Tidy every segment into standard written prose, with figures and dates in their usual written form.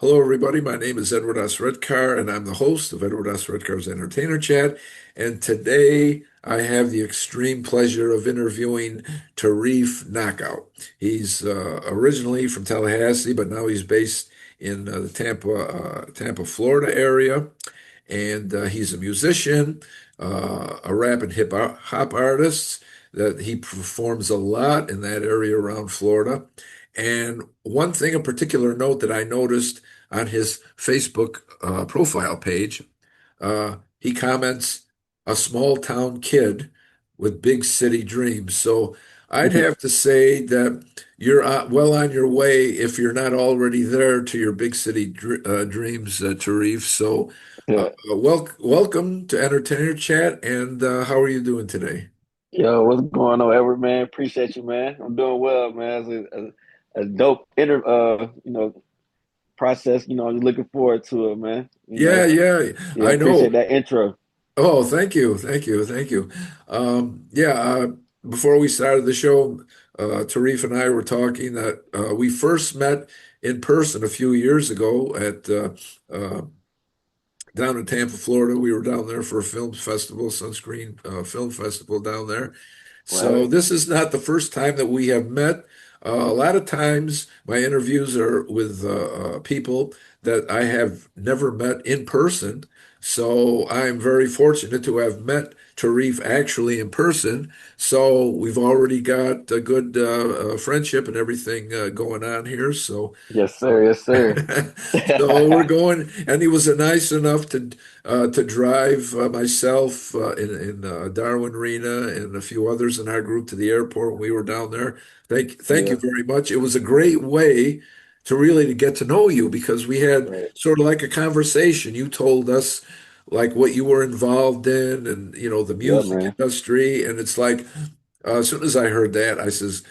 Hello, everybody. My name is Edward S. Redcar, and I'm the host of Edward S. Redcar's Entertainer Chat. And today I have the extreme pleasure of interviewing Tareef Knockout. He's originally from Tallahassee, but now he's based in the Tampa, Florida area. And he's a musician, a rap and hip hop artist that he performs a lot in that area around Florida. And one thing, a particular note that I noticed on his Facebook profile page, he comments, a small town kid with big city dreams. So I'd have to say that you're well on your way if you're not already there to your big city dreams, Tarif. So Yeah. welcome to Entertainer Chat, and how are you doing today? Yo, what's going on, Edward, man? Appreciate you, man. I'm doing well, man. It's a dope process. I'm looking forward to it, man. Yeah, yeah, Yeah, I appreciate know. that intro. Oh, thank you, thank you, thank you. Yeah, before we started the show, Tarif and I were talking that we first met in person a few years ago at down in Tampa, Florida. We were down there for a film festival, Sunscreen Film Festival down there. So Right. this is not the first time that we have met. A lot of times my interviews are with people that I have never met in person. So I'm very fortunate to have met Tarif actually in person. So we've already got a good friendship and everything going on here. So Yes, sir. Yes, sir. so we're going, and he was nice enough to drive myself in Darwin Rena and a few others in our group to the airport when we were down there. Thank you Yeah. very much. It was a great way to really to get to know you because we had Right. sort of like a conversation. You told us like what you were involved in and the Yeah, music man. industry, and it's like as soon as I heard that, I says,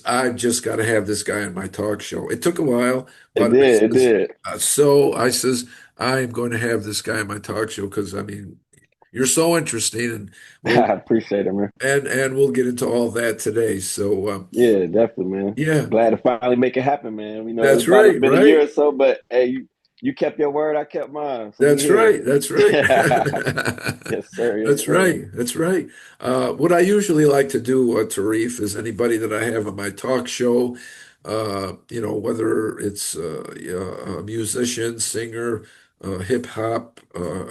I've just got to have this guy on my talk show. It took a while, It but I did. It says, did. I says, I'm going to have this guy on my talk show because I mean, you're so interesting, and we'll I appreciate it, man. we'll get into all that today. So Yeah, definitely, man. yeah, Glad to finally make it happen, man. It's that's about right, been a year right? or so, but hey, you kept your word, I kept mine. So we That's here. right. That's right. Yes, sir. Yes, That's sir. right. That's right. What I usually like to do, Tarif, is anybody that I have on my talk show, whether it's yeah, a musician, singer, hip hop,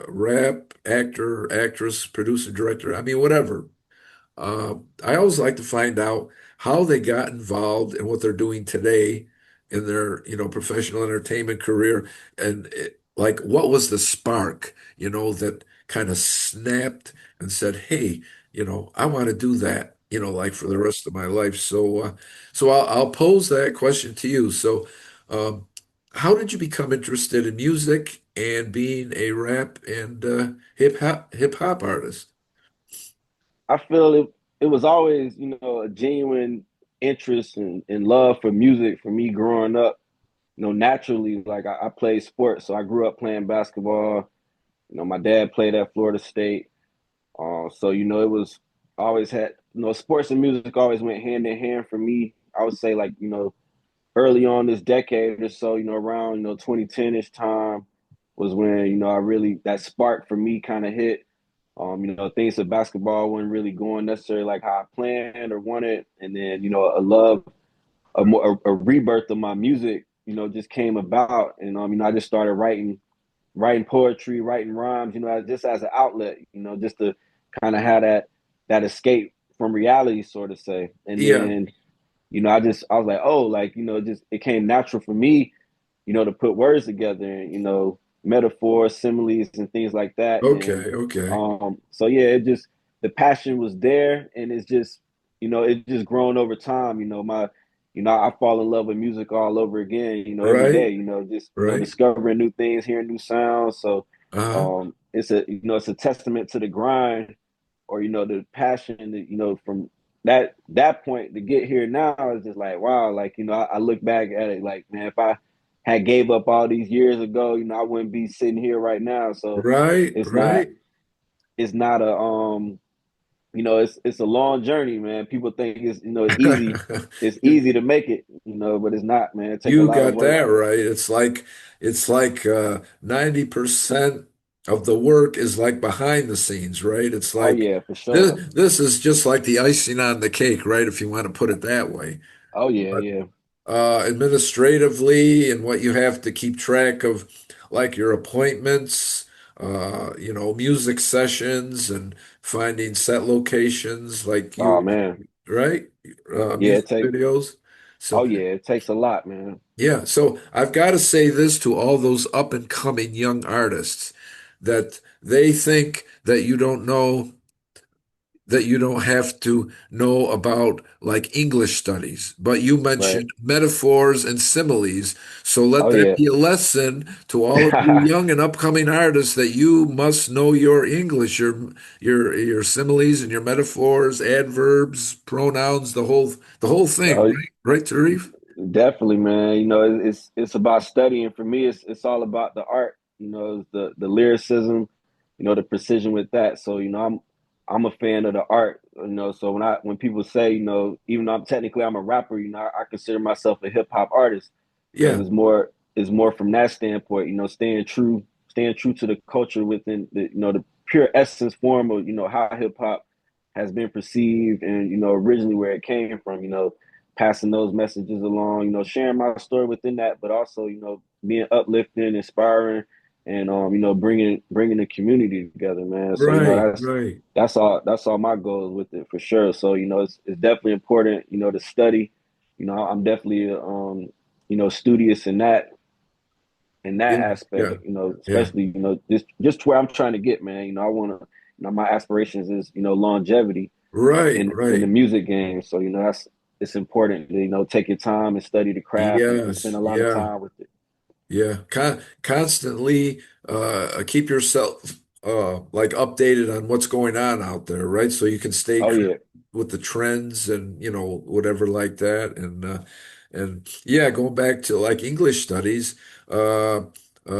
rap, actor, actress, producer, director, I mean, whatever. I always like to find out how they got involved in what they're doing today in their, professional entertainment career, and like what was the spark, that kind of snapped and said, "Hey, I want to do that." Like for the Right. rest of my life. So I'll pose that question to you. So, um, how did you become interested in music and being a rap and hip hop artist? I feel it was always, a genuine interest and love for music for me growing up. Naturally, like I played sports, so I grew up playing basketball. My dad played at Florida State. So it was always had, sports and music always went hand in hand for me. I would say like, early on this decade or so, around, 2010-ish time was when, I really that spark for me kind of hit. Things of basketball weren't really going necessarily like how I planned or wanted. And then, a love, a rebirth of my music, just came about. And I just started writing poetry, writing rhymes, just as an outlet, just to kind of have that escape from reality, sort of say. And Yeah. then, I was like, oh, like, just it came natural for me, to put words together and, metaphors, similes, and things like that. And Okay. Okay. so yeah, it just the passion was there, and it's just, it just grown over time. I fall in love with music all over again. Every Right. day. Just Right. discovering new things, hearing new sounds. So Uh-huh. it's a testament to the grind, or the passion that from that point to get here now is just like wow, like I look back at it like, man, if I had gave up all these years ago, I wouldn't be sitting here right now. So Right. it's not Right. it's not a it's a long journey, man. People think it's easy to make it, but it's not, man. It take a You lot of got that work. right. It's like 90% of the work is like behind the scenes, right? It's Oh like yeah, for sure. this is just like the icing on the cake, right? If you want to put it that way. Oh yeah, But yeah. administratively and what you have to keep track of, like your appointments, music sessions and finding set locations, like Oh you, man. right? Yeah, Music videos. oh So yeah, it takes a lot, man. yeah, so I've got to say this to all those up and coming young artists that they think that you don't have to know about like English studies, but you Right. mentioned metaphors and similes. So let Oh that yeah. be a lesson to all of you young and upcoming artists that you must know your English, your similes and your metaphors, adverbs, pronouns, the whole thing, Oh, right? Right, Tarif? definitely, man. It's about studying. For me, it's all about the art. It's the lyricism, the precision with that. So I'm a fan of the art. So when people say, even though I'm a rapper, I consider myself a hip hop artist because Yeah, it's more from that standpoint. Staying true to the culture within the pure essence form of how hip hop has been perceived and originally where it came from. Passing those messages along, sharing my story within that, but also, being uplifting, inspiring, and bringing the community together, man. So right, that's right. that's all that's all my goals with it for sure. So it's definitely important, to study. I'm definitely studious in that Yeah, yeah, aspect. yeah. Especially just where I'm trying to get, man. I want to. My aspirations is longevity Right, in the right. music game. So that's it's important to take your time and study the craft and spend Yes, a lot of yeah. time with it. Yeah, constantly keep yourself like updated on what's going on out there, right? So you can stay Oh current yeah, with the trends and whatever like that. And yeah, going back to like English studies, uh,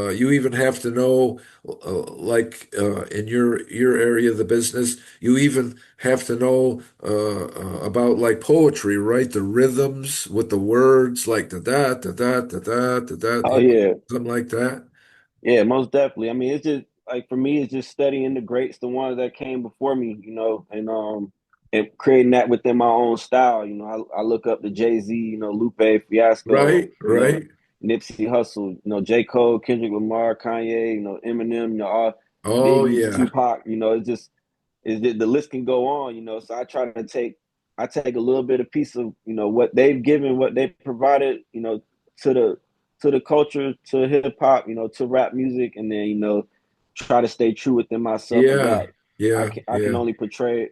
you even have to know like in your area of the business, you even have to know about like poetry, right? The rhythms with the words, like da da da da da da da da, oh yeah, something like that. yeah. Most definitely. I mean, it's just like for me, it's just studying the greats, the ones that came before me, and creating that within my own style. I look up to Jay-Z, Lupe Fiasco, Right, right. Nipsey Hussle, J. Cole, Kendrick Lamar, Kanye, Eminem, all Oh Biggie, yeah, Tupac. It's just is that the list can go on. So I take a little bit of piece of what they've given, what they provided, to the culture, to hip hop, to rap music, and then try to stay true within myself of yeah, that. I yeah, can I can yeah. only portray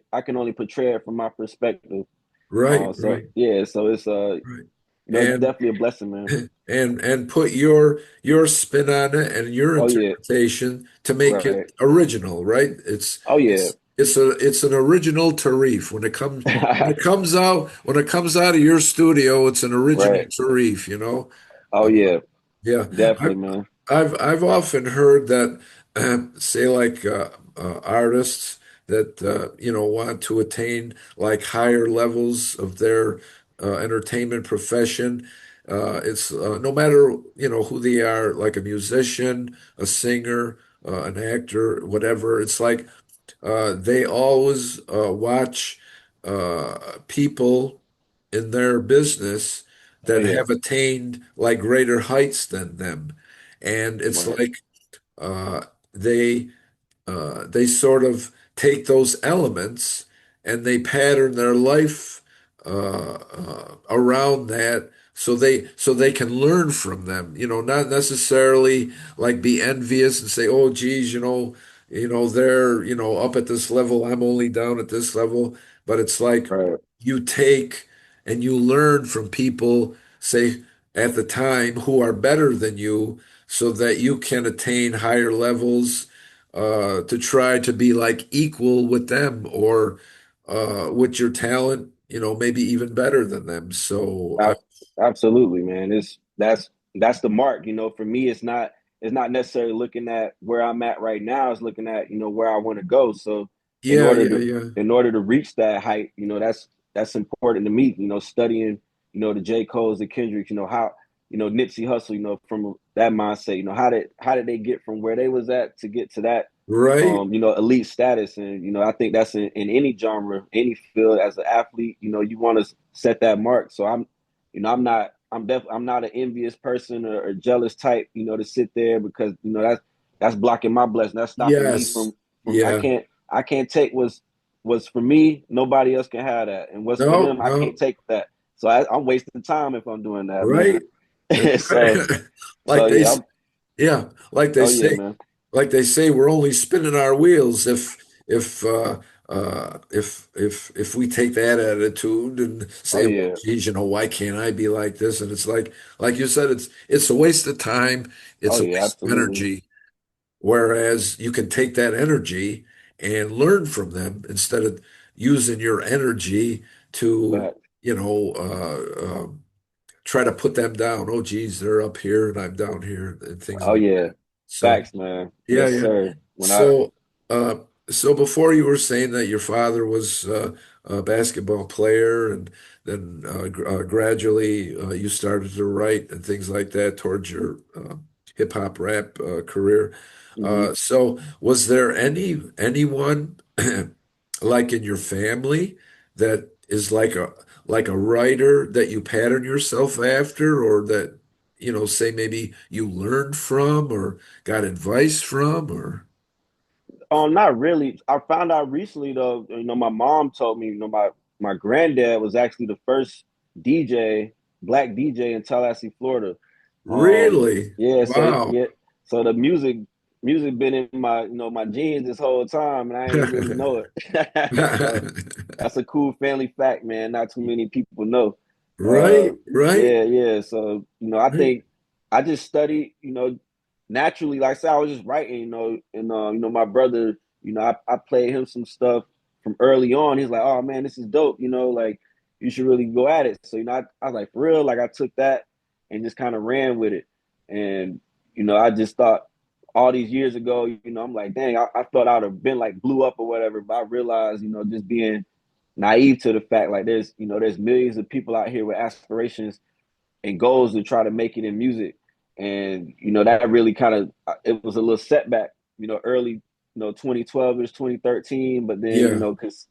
it from my perspective. Right, So right, yeah, so right. it's And definitely a blessing, man. and put your spin on it and your Oh yeah, interpretation to make it right. original, right? It's Oh yeah, it's it's an original Tareef. When it comes out of your studio, it's an original right. Tareef, Oh Uh, yeah, yeah. definitely, I've man. I've often heard that say like artists that want to attain like higher levels of their entertainment profession. It's no matter who they are, like a musician, a singer, an actor, whatever. It's like they always watch people in their business Oh that yeah, have attained like greater heights than them. And it's right, like uh, they they sort of take those elements and they pattern their life around that so they can learn from them. Not necessarily like be envious and say, "Oh, geez, they're up at this level. I'm only down at this level." But it's like right. you take and you learn from people, say at the time, who are better than you, so that you can attain higher levels to try to be like equal with them or with your talent, maybe even better than them. So, Ab- Absolutely, man. That's the mark. For me, it's not necessarily looking at where I'm at right now. It's looking at where I want to go. So in Yeah, order yeah, to yeah. reach that height, that's important to me. Studying, the J. Cole's, the Kendricks, how, Nipsey Hussle, from that mindset, how did they get from where they was at to get to that, Right. elite status. And I think that's in any genre, any field. As an athlete, you want to set that mark. So I'm not an envious person, or jealous type, to sit there, because that's blocking my blessing. That's stopping me Yes. from Yeah. I can't take what's for me. Nobody else can have that, and what's for No, them, I can't no. take that. So I'm wasting time if I'm doing that, man. Right. That's so right. so Like they, yeah, I'm, yeah, oh yeah, man. like they say, we're only spinning our wheels if if we take that attitude and Oh say, well, yeah. geez, why can't I be like this? And it's like you said, it's a waste of time, Oh it's a yeah, waste of absolutely. energy. Whereas you can take that energy and learn from them instead of using your energy to, But try to put them down. Oh, geez, they're up here and I'm down here and things oh like yeah, that. So, facts, man. yeah, Yes, yeah. sir. When I So, uh, so before you were saying that your father was a basketball player, and then gradually you started to write and things like that towards your hip hop rap career. mhm. So, was there anyone like in your family that is like a writer that you pattern yourself after, or that say maybe you learned from or got advice from, or Not really. I found out recently though. My mom told me. My granddad was actually the first DJ, black DJ in Tallahassee, Florida. Um, really? yeah. So Wow. yeah. So the music been in my my genes this whole time, and I ain't really know it. So that's a cool family fact, man. Not too many people know. Right, right, Yeah, yeah. So I right, think I just studied, naturally. Like I said, I was just writing, and my brother, I played him some stuff from early on. He's like, "Oh man, this is dope," like you should really go at it. So I was like, for real, like I took that and just kind of ran with it, and I just thought all these years ago, I'm like, dang, I thought I'd have been like blew up or whatever, but I realized, just being naive to the fact, like there's millions of people out here with aspirations and goals to try to make it in music. And that really kind of, it was a little setback, early, 2012 is 2013, but then yeah,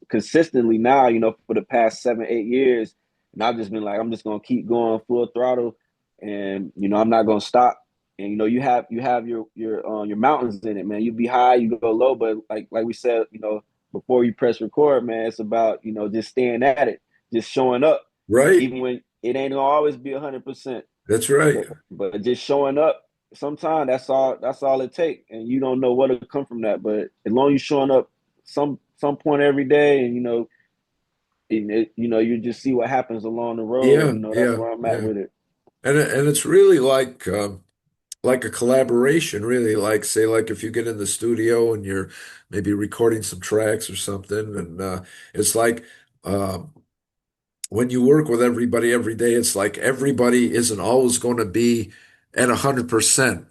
consistently now, for the past 7 8 years, and I've just been like, I'm just gonna keep going full throttle, and I'm not gonna stop. And you have your mountains in it, man. You be high, you go low, but like we said, before you press record, man, it's about just staying at it, just showing up, right. even when it ain't gonna always be 100%. That's right. But just showing up, sometimes that's all it takes, and you don't know what'll come from that. But as long as you're showing up some point every day, and you just see what happens along the road. Yeah, That's yeah, where I'm at yeah. with it. And it's really like a collaboration, really. Like say, like if you get in the studio and you're maybe recording some tracks or something, and it's like um, when you work with everybody every day, it's like everybody isn't always going to be at 100%.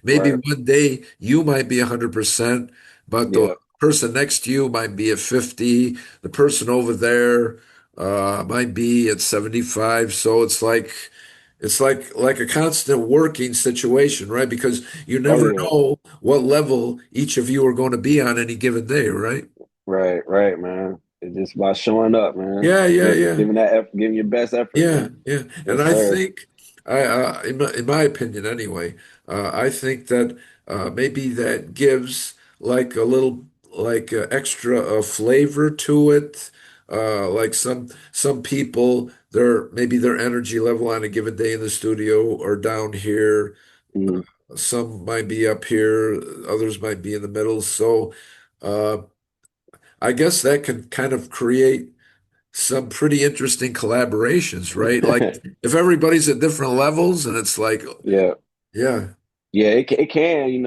Maybe Right. one day you might be 100%, but the Yeah. person next to you might be at 50. The person over there might be at 75. So it's like a constant working situation, right? Because you Oh never yeah. know what level each of you are going to be on any given day, right? Right. Right, man. It's just about showing up, man. Yeah, yeah, Give, yeah. giving that effort, giving your best effort, Yeah, man. yeah, and Yes, I sir. think, in my opinion anyway, I think that maybe that gives like a little like extra flavor to it. Like some people, their energy level on a given day in the studio are down here. Mhm. Some might be up here, others might be in the middle. So uh, I guess that can kind of create some pretty interesting collaborations, right? Like if everybody's at different levels and it's like, Yeah. yeah, Yeah, it can.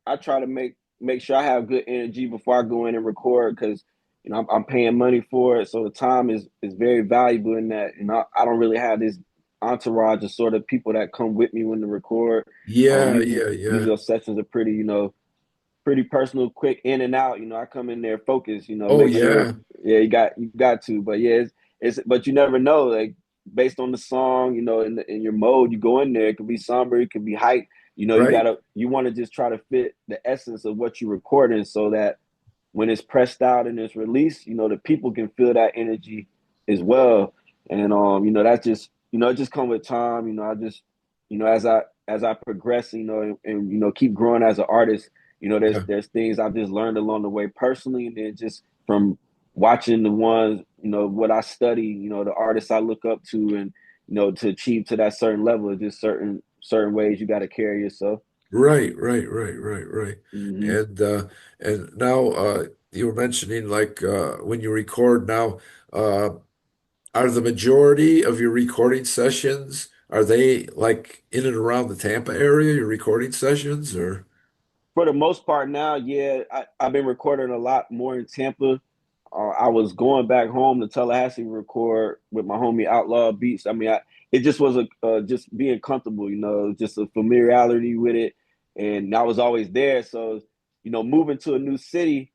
I try to make sure I have good energy before I go in and record, because I'm paying money for it, so the time is very valuable in that. And I don't really have this entourage of sort of people that come with me when to record. yeah, Usually yeah, usually yeah, those sessions are pretty, pretty personal, quick in and out. I come in there focused. Oh Make sure. yeah, Yeah, you got to. But yeah, it's but you never know. Like based on the song, in your mode, you go in there. It could be somber, it could be hype. right, You want to just try to fit the essence of what you're recording, so that when it's pressed out and it's released, the people can feel that energy as well. And that's just it just come with time. I just as I progress, and keep growing as an artist, yeah, there's things I've just learned along the way personally, and then just from watching the ones, what I study, the artists I look up to, and to achieve to that certain level, just certain ways you got to carry yourself. right, right, right, right, right. Hmm. And now you were mentioning like when you record now, uh, are the majority of your recording sessions are they like in and around the Tampa area, your recording sessions, or For the most part now, yeah, I've been recording a lot more in Tampa. I was going back home to Tallahassee to record with my homie Outlaw Beats. I mean, it just was just being comfortable, just a familiarity with it, and I was always there. So, moving to a new city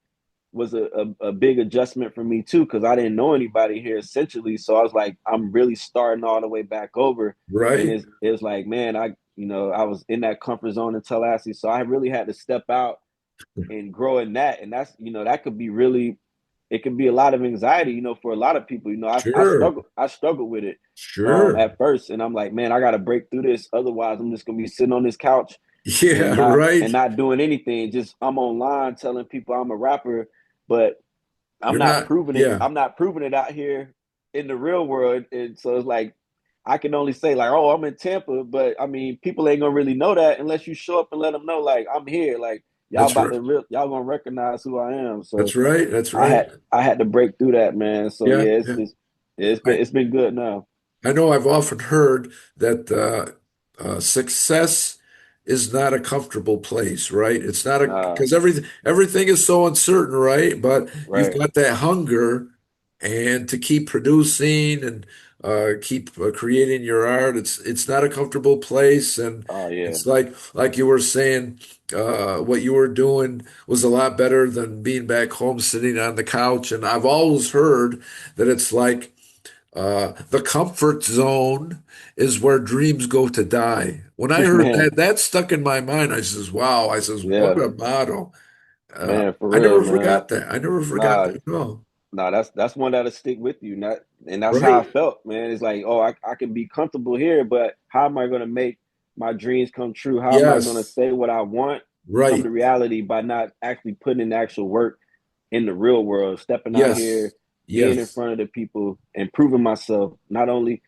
was a big adjustment for me too, because I didn't know anybody here essentially. So I was like, I'm really starting all the way back over, and right? it's like, man, I was in that comfort zone in Tallahassee, so I really had to step out and grow in that, and that's that could be really, it can be a lot of anxiety, for a lot of people. Sure, I struggled with it sure. at first, and I'm like, man, I got to break through this, otherwise I'm just gonna be sitting on this couch and Yeah, right. not doing anything. Just I'm online telling people I'm a rapper, but You're not, yeah, I'm not proving it out here in the real world. And so it's like I can only say like, oh, I'm in Tampa, but I mean, people ain't gonna really know that unless you show up and let them know like I'm here. Like that's right. y'all gonna recognize who I am. So That's right. That's right. I had to break through that, man. So Yeah, yeah, yeah. I, it's been good now. I know I've often heard that success is not a comfortable place, right? It's not a Nah, because everything is so uncertain, right? But you've right. got that hunger and to keep producing and keep creating your art. It's not a comfortable place, and Oh yeah. it's like you were saying, what you were doing was a lot better than being back home sitting on the couch. And I've always heard that it's like. The comfort zone is where dreams go to die. When I heard Man, that, that stuck in my mind. I says, "Wow!" I says, "What yeah, a motto!" man, for I real, never man. forgot that. I never forgot Nah, that at all. nah, that's one that'll stick with you. Not, and that's how I Right? felt, man. It's like, oh, I can be comfortable here, but how am I gonna make my dreams come true? How am I gonna Yes. say what I want come to Right. reality by not actually putting in the actual work in the real world, stepping out here, Yes. being in Yes. front of the people and proving myself, not only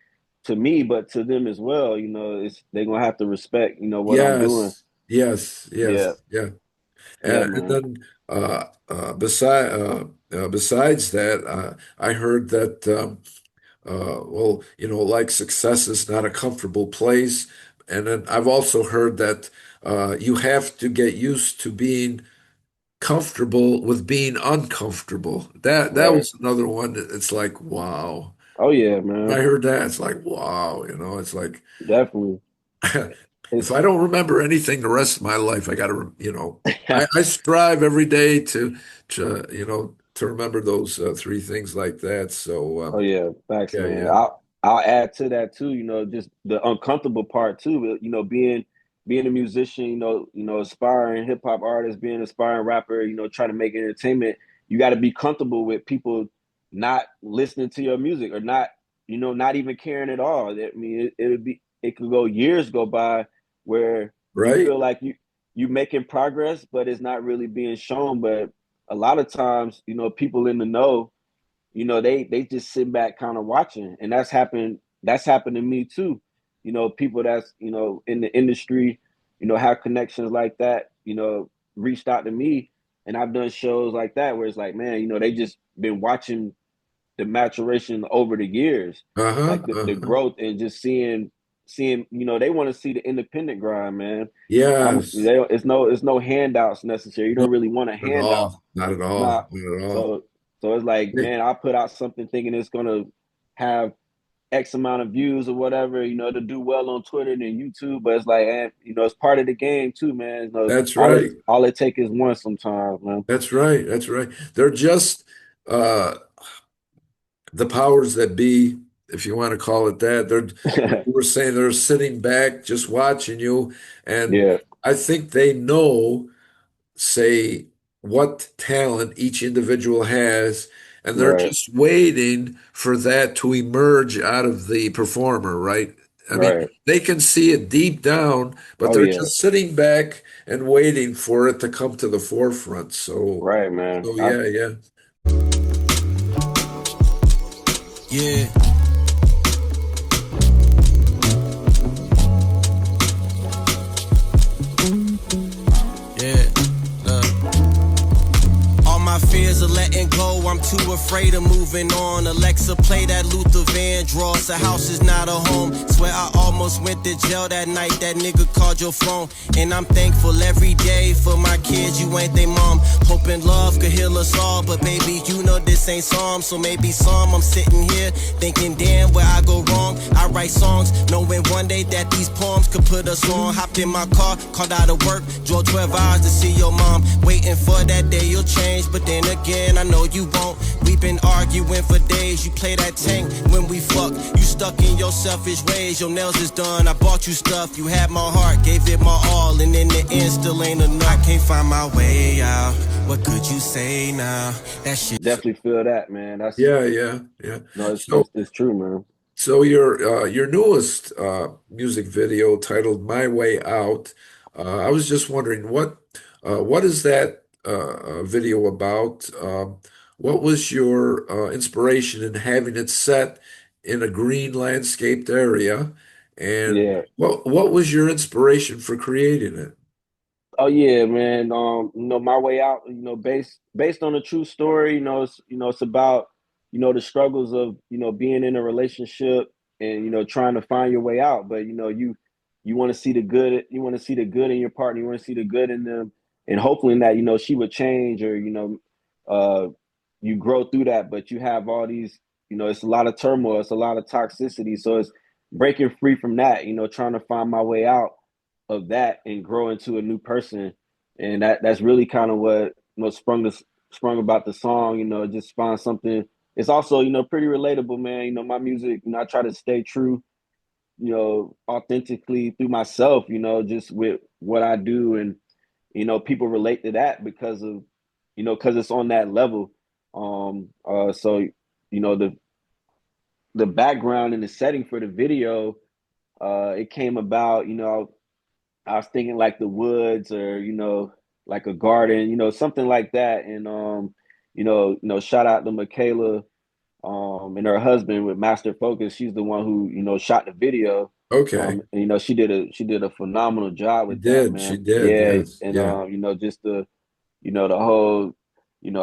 to me, but to them as well. It's they're gonna have to respect, what I'm doing. Yes. Yes. Yeah, Yes. Yeah. yeah, And man. then besides that, I heard that. Well, like success is not a comfortable place. And then I've also heard that you have to get used to being comfortable with being uncomfortable. That Right. was another one that it's like, wow. Oh yeah, When I man. heard that, it's like, wow, it's like Definitely. if It's I don't remember anything the rest of my life, I gotta, I strive every day to remember those three things like that. So Oh yeah, facts, yeah, man. yeah. I'll add to that too. Just the uncomfortable part too. Being a musician, aspiring hip hop artist, being an aspiring rapper, trying to make entertainment. You got to be comfortable with people not listening to your music or not, not even caring at all. I mean, it could go years go by where you Right? feel like you making progress, but it's not really being shown. But a lot of times, people in the know, they just sit back kind of watching, and that's happened to me too. People that's in the industry, have connections like that, reached out to me, and I've done shows like that where it's like, man, they just been watching the maturation over the years, Uh-huh. like the Uh-huh. growth, and just seeing, they want to see the independent grind, man. Yes. It's no handouts necessary. You No, don't really want a not at handout. all. Not at all. Not Not at all. so so it's like, man, I put out something thinking it's gonna have X amount of views or whatever, to do well on Twitter and YouTube. But it's like, it's part of the game too, man. That's right. All it take is one sometimes, man. That's right. That's right. They're just uh, the powers that be, if you want to call it that. They're, like you were saying, they're sitting back, just watching you. And Yeah, I think they know, say, what talent each individual has, and they're right, just waiting for that to emerge out of the performer, right? I mean, right. they can see it deep down, but Oh they're yeah, just sitting back and waiting for it to come to the forefront. right, man. So yeah, yeah. Yeah, yeah. All my fears of letting go, I'm too afraid of moving on. Alexa, play that Luther Vandross. A house is not a home. Swear I almost went to jail that night. That nigga called your phone. And I'm thankful every day for my kids. You ain't they mom. Hoping love could heal us all. But baby, you know this ain't Psalm. So maybe some I'm sitting here thinking, damn, where I go wrong. I write songs knowing one day that these poems could put us on. Hopped in my car, called out of work. Drove 12 hours to see your mom. Waiting for that day you'll change. But then again, I know you won't. We've been arguing for days. You play that tank when we fuck. You stuck in your selfish ways. Your nails is done. I bought you stuff. You had my heart, gave it my all, and in the end, still ain't enough. I can't find my way out. What could you say now? That shit. Definitely feel that, man. Yeah, yeah, yeah. No, So, it's true, man. so your newest music video titled "My Way Out." I was just wondering what is that video about? What was your inspiration in having it set in a green landscaped area, and Yeah. what was your inspiration for creating it? Oh yeah, man. My way out. Based on a true story. It's about the struggles of being in a relationship and trying to find your way out. But you want to see the good. You want to see the good in your partner. You want to see the good in them, and hopefully that she would change or you grow through that. But you have all these. It's a lot of turmoil. It's a lot of toxicity. So it's breaking free from that. Trying to find my way out of that and grow into a new person. And that's really kind of what sprung about the song. Just find something. It's also pretty relatable, man. My music. I try to stay true. Authentically through myself. Just with what I do, and people relate to that because of because it's on that level. So the background and the setting for the video, it came about. I was thinking like the woods or like a garden, something like that. And shout out to Michaela and her husband with Master Focus. She's the one who shot the video. Okay, And, she did a phenomenal job with that, she man. did, Yeah, yes, and yeah, just the whole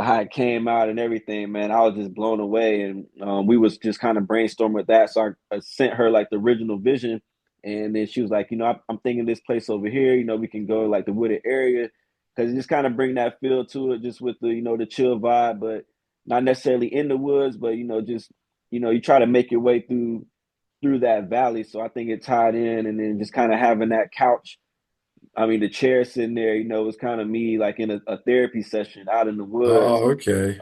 how it came out and everything, man. I was just blown away, and we was just kind of brainstorming with that. So I sent her like the original vision, and then she was like, I'm thinking this place over here. We can go like the wooded area because it just kind of bring that feel to it, just with the the chill vibe, but not necessarily in the woods, but just you try to make your way through that valley. So I think it tied in, and then just kind of having that couch, I mean, the chair sitting there, was kind of me like in a therapy session out in the woods. oh, okay,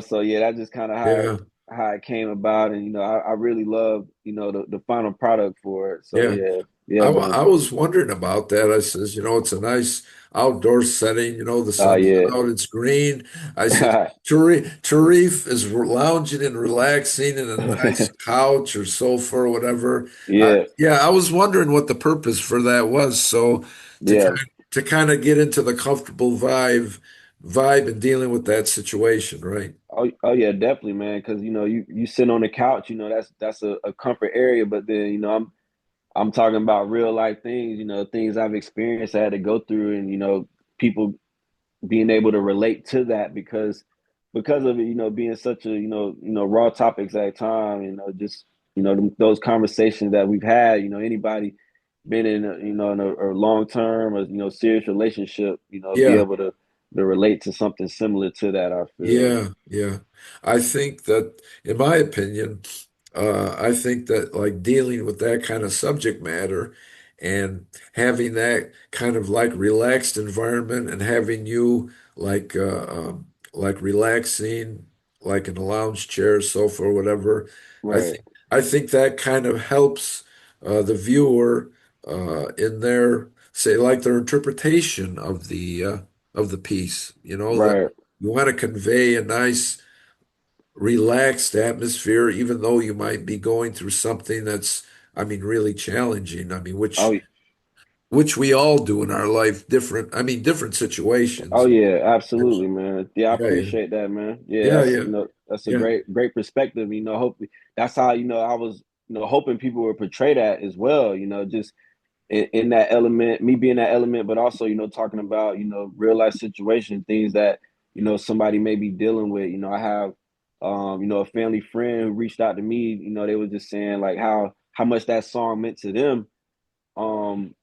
So yeah, that's just kind of yeah. how it came about, and I really love the final product for it. So Yeah, yeah, yeah, I man. was wondering about that. I says, it's a nice outdoor setting. The sun's Yeah, out, it's green. I said, Tareef is lounging and relaxing in a nice couch or sofa or whatever. yeah, Yeah, I was wondering what the purpose for that was. So to yeah. kind to kind of get into the comfortable vibe and dealing with that situation, right? Oh yeah, definitely, man. Because you sit on the couch, that's a comfort area, but then I'm talking about real life things, things I've experienced, I had to go through, and people being able to relate to that because of it, being such a raw topics at a time, just those conversations that we've had, anybody been in a long term or serious relationship, be Yeah. able to relate to something similar to that. I feel. Yeah, yeah. I think that, in my opinion, I think that like dealing with that kind of subject matter and having that kind of like relaxed environment and having you like relaxing like in a lounge chair, sofa, or whatever. I Right, think I think that kind of helps the viewer in their say like their interpretation of the piece. You know that right. you want to convey a nice relaxed atmosphere, even though you might be going through something that's, I mean, really challenging. I mean, Oh, which we all do in our life, different, I mean, different oh situations. yeah, It's, absolutely, man. Yeah, I yeah, yeah, appreciate that, man. Yeah, yeah, that's yeah, that's a yeah. great perspective. Hopefully that's how I was hoping people would portray that as well. Just in that element, me being that element, but also talking about real life situation, things that somebody may be dealing with. I have a family friend who reached out to me. They were just saying like how much that song meant to them. And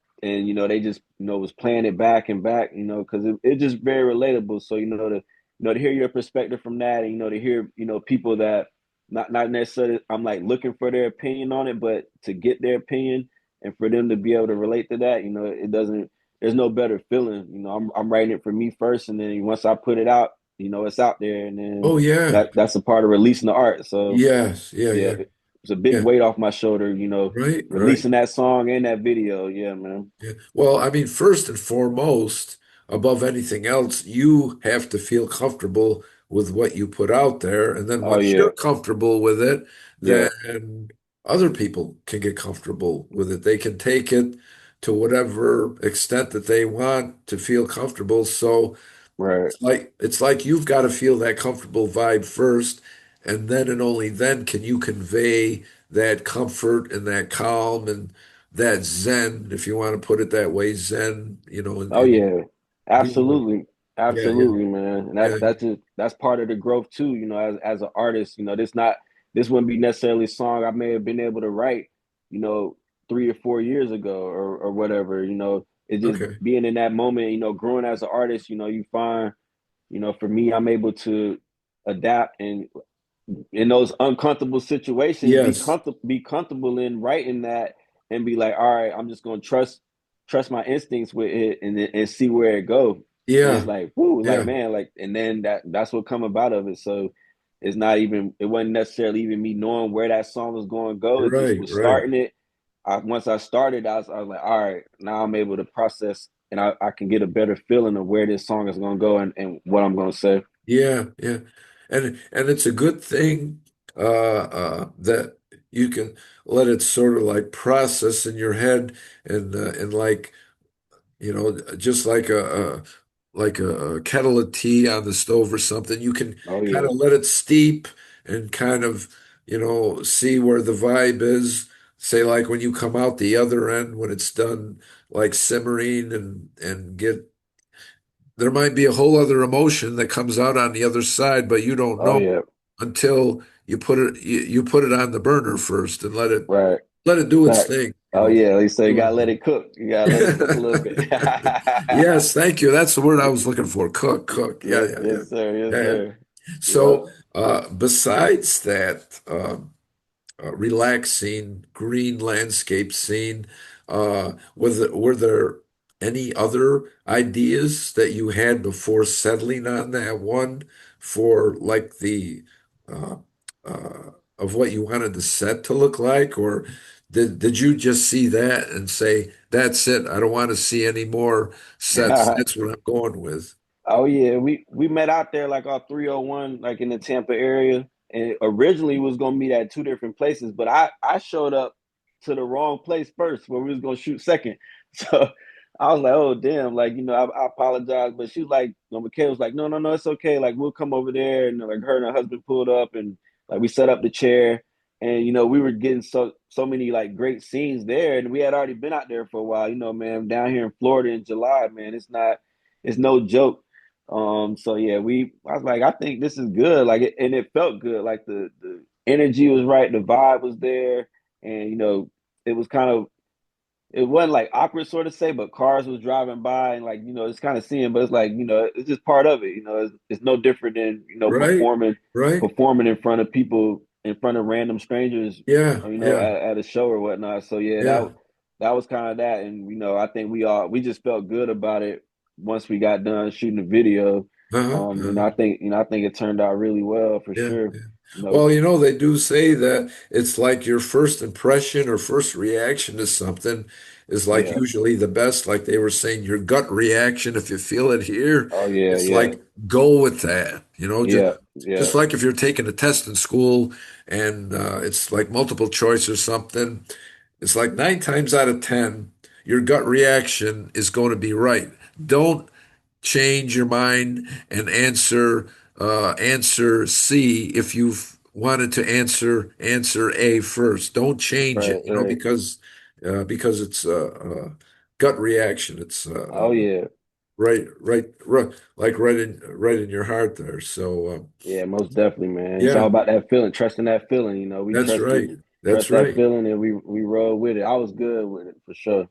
they just was playing it back and back, because it just very relatable. So to hear your perspective from that, and to hear people that not necessarily I'm like looking for their opinion on it, but to get their opinion and for them to be able to relate to that, it doesn't. There's no better feeling. I'm writing it for me first, and then once I put it out, it's out there, and then Oh, yeah. that's a part of releasing the art. So Yes, yeah, yeah, yeah, it's a big yeah. weight off my shoulder, Right, right. releasing that song and that video. Yeah, man. Yeah. Well, I mean, first and foremost, above anything else, you have to feel comfortable with what you put out there. And then Oh once yeah, you're comfortable with it, yeah, then other people can get comfortable with it. They can take it to whatever extent that they want to feel comfortable. So right. it's like you've got to feel that comfortable vibe first, and then and only then can you convey that comfort and that calm and that zen, if you want to put it that way, zen, Oh in yeah, being, absolutely, yeah, yeah, absolutely, man. And yeah, that's part of the growth too. As an artist, this wouldn't be necessarily a song I may have been able to write, you know, 3 or 4 years ago or whatever. It's just okay, being in that moment. Growing as an artist, you find, for me, I'm able to adapt and in those uncomfortable situations yes, be comfortable in writing that and be like, all right, I'm just gonna trust my instincts with it and see where it goes. And it's yeah, like, whoo, like yeah, man, like, and then that's what come about of it. So it wasn't necessarily even me knowing where that song was going to go. It just right, was right. starting it. Once I started, I was like, all right, now I'm able to process and I can get a better feeling of where this song is going to go and what I'm going to say. Yeah, yeah. And it's a good thing that you can let it sort of like process in your head and like just like a kettle of tea on the stove or something. You can Oh kind yeah. of let it steep and kind of, see where the vibe is. Say like when you come out the other end, when it's done like simmering and get there might be a whole other emotion that comes out on the other side, but you don't Oh know yeah. until you put it on the burner first and Right. let it do its Fact. thing, Oh yeah, like so you Really gotta let do. it cook. You gotta let it cook a little bit. Yes, thank you. That's the word I was looking for. Cook, cook. Yeah, Yes, yeah, yeah. yes, sir. Yes, Yeah, yeah. sir. Yep. So, besides that, relaxing green landscape scene, were there any other ideas that you had before settling on that one for like the uh, of what you wanted the set to look like, or did you just see that and say, "That's it. I don't want to see any more sets. That's what I'm going with." Oh yeah, we met out there like off 301, like in the Tampa area, and originally was gonna meet at two different places, but I showed up to the wrong place first where we was gonna shoot second. So I was like, oh damn, like I apologize, but she was like, no, Michaela was like, no, no, no, it's okay, like we'll come over there, and like her and her husband pulled up, and like we set up the chair, and we were getting so many like great scenes there, and we had already been out there for a while, man, down here in Florida in July, man, it's no joke. So yeah, I was like, I think this is good. Like and it felt good. Like the energy was right, the vibe was there, and it was kind of it wasn't like awkward sort of say, but cars was driving by and like, it's kind of seeing, but it's like, it's just part of it. It's no different than, Right, right. performing in front of people, in front of random strangers, Yeah, you know, yeah, at a show or whatnot. So yeah, yeah. that was kind of that, and you know, I think we just felt good about it once we got done shooting the video. Uh-huh, You know, uh-huh. I think it turned out really well for Yeah, sure. yeah. You know, Well, they do say that it's like your first impression or first reaction to something is like yeah. usually the best. Like they were saying, your gut reaction, if you feel it here, Oh yeah, it's yeah, like go with that. yeah, Just yeah. like if you're taking a test in school and it's like multiple choice or something, it's like 9 times out of 10, your gut reaction is going to be right. Don't change your mind and answer C if you've wanted to answer A first. Don't change Right, it, right. because it's gut reaction. It's Oh yeah, right, like right in your heart there. So yeah. Most definitely, man. It's all yeah, about that feeling, trusting that feeling. You know, we that's right. That's trust that right. feeling, and we roll with it. I was good with it for sure.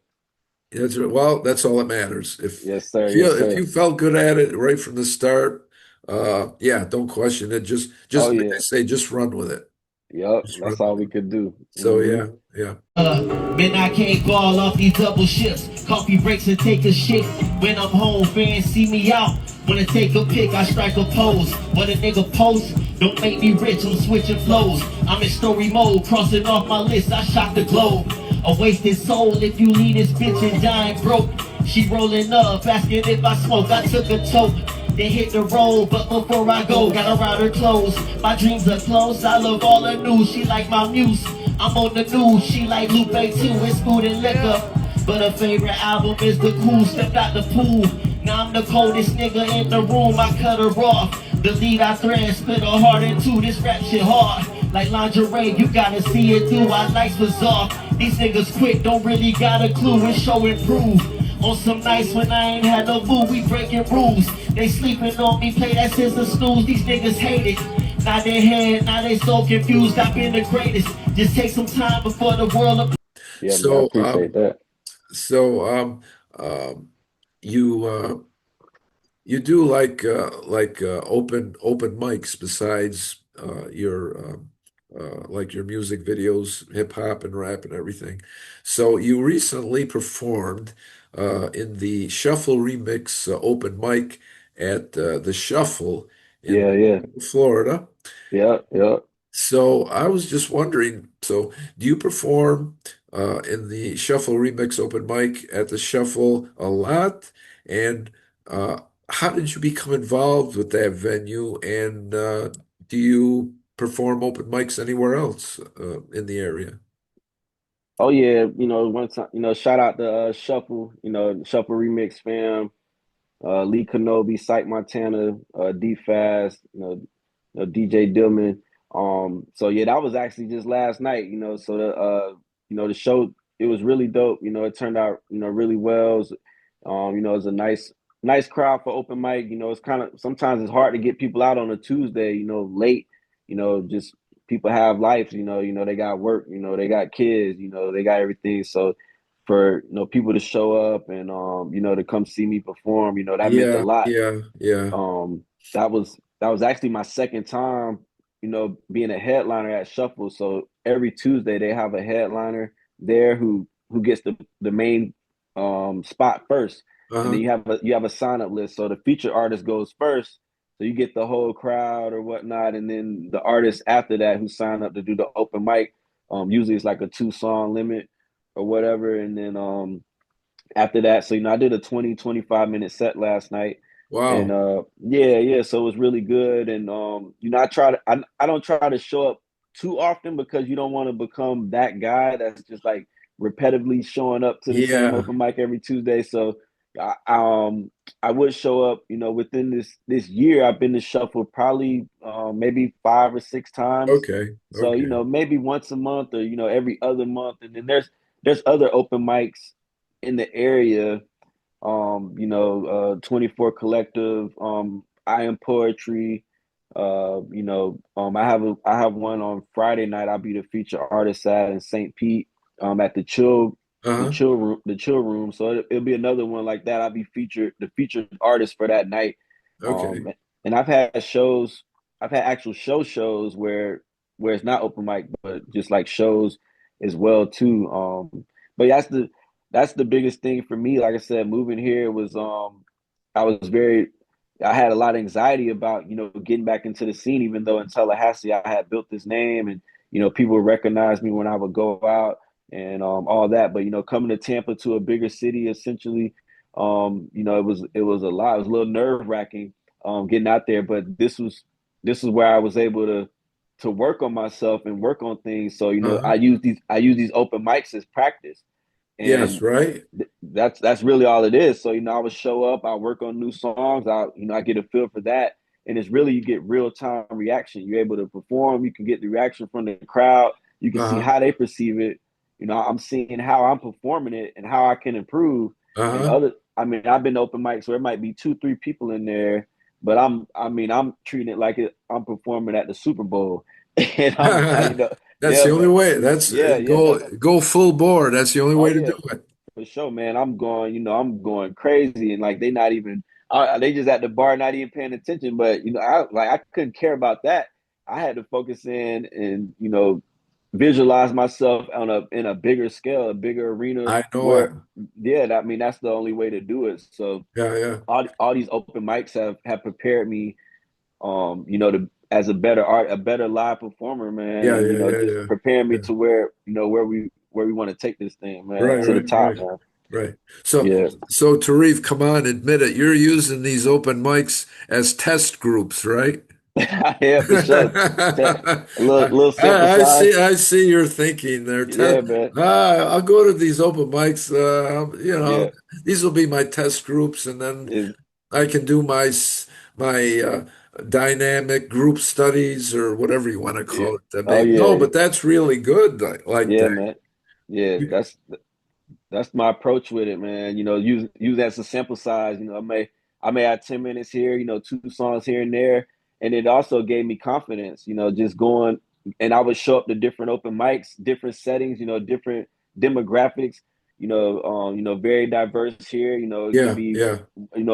That's right. Well, that's all that matters. Yes, sir. Yes, If sir. you felt good at it right from the start, yeah, don't question it. Oh Just like I yeah. say, just run with it. Yup. Just run That's all with we it. could do. So yeah, Hmm. yeah. Man, I can't ball off these double shifts. Coffee breaks and take a shit. When I'm home, fans see me out. Wanna take a pic, I strike a pose. What a nigga post, don't make me rich, I'm switching flows. I'm in story mode, crossing off my list, I shot the globe. A wasted soul if you leave this bitch and dying broke. She rolling up, asking if I smoke, I took a toke. Then hit the road, but before I go, gotta route her clothes. My dreams are close, I love all the news, she like my muse. I'm on the news, she like Lupe too, it's food and liquor. But her favorite album is The Cool, stepped out the pool. Now I'm the coldest nigga in the room, I cut her off. The lead I thread, split her heart in two, this rap shit hard. Like lingerie, you gotta see it through, our lights was off. These niggas quick, don't really got a clue, and show and prove. On some nights when I ain't had no boo, we breaking rules. They sleeping on me, play that scissor snooze, these niggas hate it. Now they head, now they so confused, I've been the greatest. Just take some time before the world. Yeah, man. I So appreciate that. so um, you you do like open mics besides your like your music videos, hip hop and rap and everything. So you recently performed in the Shuffle Remix open mic at the Shuffle in Yeah, yeah. Florida. Yeah, yeah. So I was just wondering, so do you perform in the Shuffle Remix open mic at the Shuffle a lot? And uh, how did you become involved with that venue? And do you perform open mics anywhere else in the area? Oh yeah, you know, one time, you know, shout out to Shuffle, you know, Shuffle Remix fam, Lee Kenobi, Psych Montana, D Fast, DJ Dillman. So yeah, that was actually just last night, you know. So you know, the show it was really dope. You know, it turned out, you know, really well. You know, it was a nice crowd for open mic. You know, it's kind of sometimes it's hard to get people out on a Tuesday, you know, late. You know, just people have lives, you know, they got work, you know, they got kids, you know, they got everything. So for people to show up and you know, to come see me perform, you know, that meant a Yeah, lot. yeah, yeah. um, that was actually my second time, you know, being a headliner at Shuffle. So every Tuesday they have a headliner there who gets the main spot first, and then Uh-huh. you have a sign up list. So the featured artist goes first, so you get the whole crowd or whatnot, and then the artists after that who sign up to do the open mic. Usually it's like a 2 song limit or whatever, and then after that. So, you know, I did a 25 minute set last night. And Wow. yeah, yeah. So it was really good. And you know, I don't try to show up too often because you don't want to become that guy that's just like repetitively showing up to the same Yeah. open mic every Tuesday. So I would show up, you know, within this year. I've been to Shuffle probably maybe 5 or 6 times. Okay. So, you Okay. know, maybe once a month or, you know, every other month. And then there's other open mics in the area, you know, 24 Collective, I Am Poetry, I have one on Friday night. I'll be the featured artist at in St. Pete, at Uh-huh. the chill room. So it'll be another one like that. I'll be the featured artist for that night. Okay. And I've had actual shows where where it's not open mic, but just like shows as well too. But that's the biggest thing for me. Like I said, moving here was I was very I had a lot of anxiety about, getting back into the scene, even though in Tallahassee I had built this name and, people would recognize me when I would go out and all that. But, coming to Tampa, to a bigger city, essentially, it was a lot. It was a little nerve wracking getting out there. But this is where I was able to work on myself and work on things. So, Uh-huh. I use these open mics as practice. Yes, And right. that's really all it is. So, I would show up, I work on new songs, I get a feel for that. And it's really, you get real time reaction. You're able to perform, you can get the reaction from the crowd, you can see Uh-huh. how they perceive it. I'm seeing how I'm performing it and how I can improve. And Uh-huh. I've been to open mics where it might be 2, 3 people in there, but I'm treating it like I'm performing at the Super Bowl. And That's yeah, the only man. way. That's Yeah, go full bore. That's the only oh way to yeah, do it. for sure, man. I'm going crazy, and like they not even, they just at the bar, not even paying attention. But I couldn't care about that. I had to focus in and visualize myself in a bigger scale, a bigger arena. I know it. Where, yeah, that's the only way to do it. So Yeah, yeah, all these open mics have prepared me, to as a better a better live performer, man, yeah, and yeah, yeah, just yeah, preparing me yeah. to where we want to take this thing, man, Right, to the right, top, right, man. right. So, Yeah, so Tareef, come on, admit it. You're using these open mics as test groups, right? yeah, for sure. A little sample size. I see your thinking there. Yeah, man. I'll go to these open mics. Yeah, these will be my test groups, and then is I can do my dynamic group studies or whatever you want to yeah. call it. Oh No, yeah, but that's really good like yeah, that. man. Yeah, You- that's my approach with it, man. Use that as a sample size. I may have 10 minutes here, 2 songs here and there, and it also gave me confidence. Just going, and I would show up to different open mics, different settings, different demographics. Very diverse here. It could Yeah, be, yeah,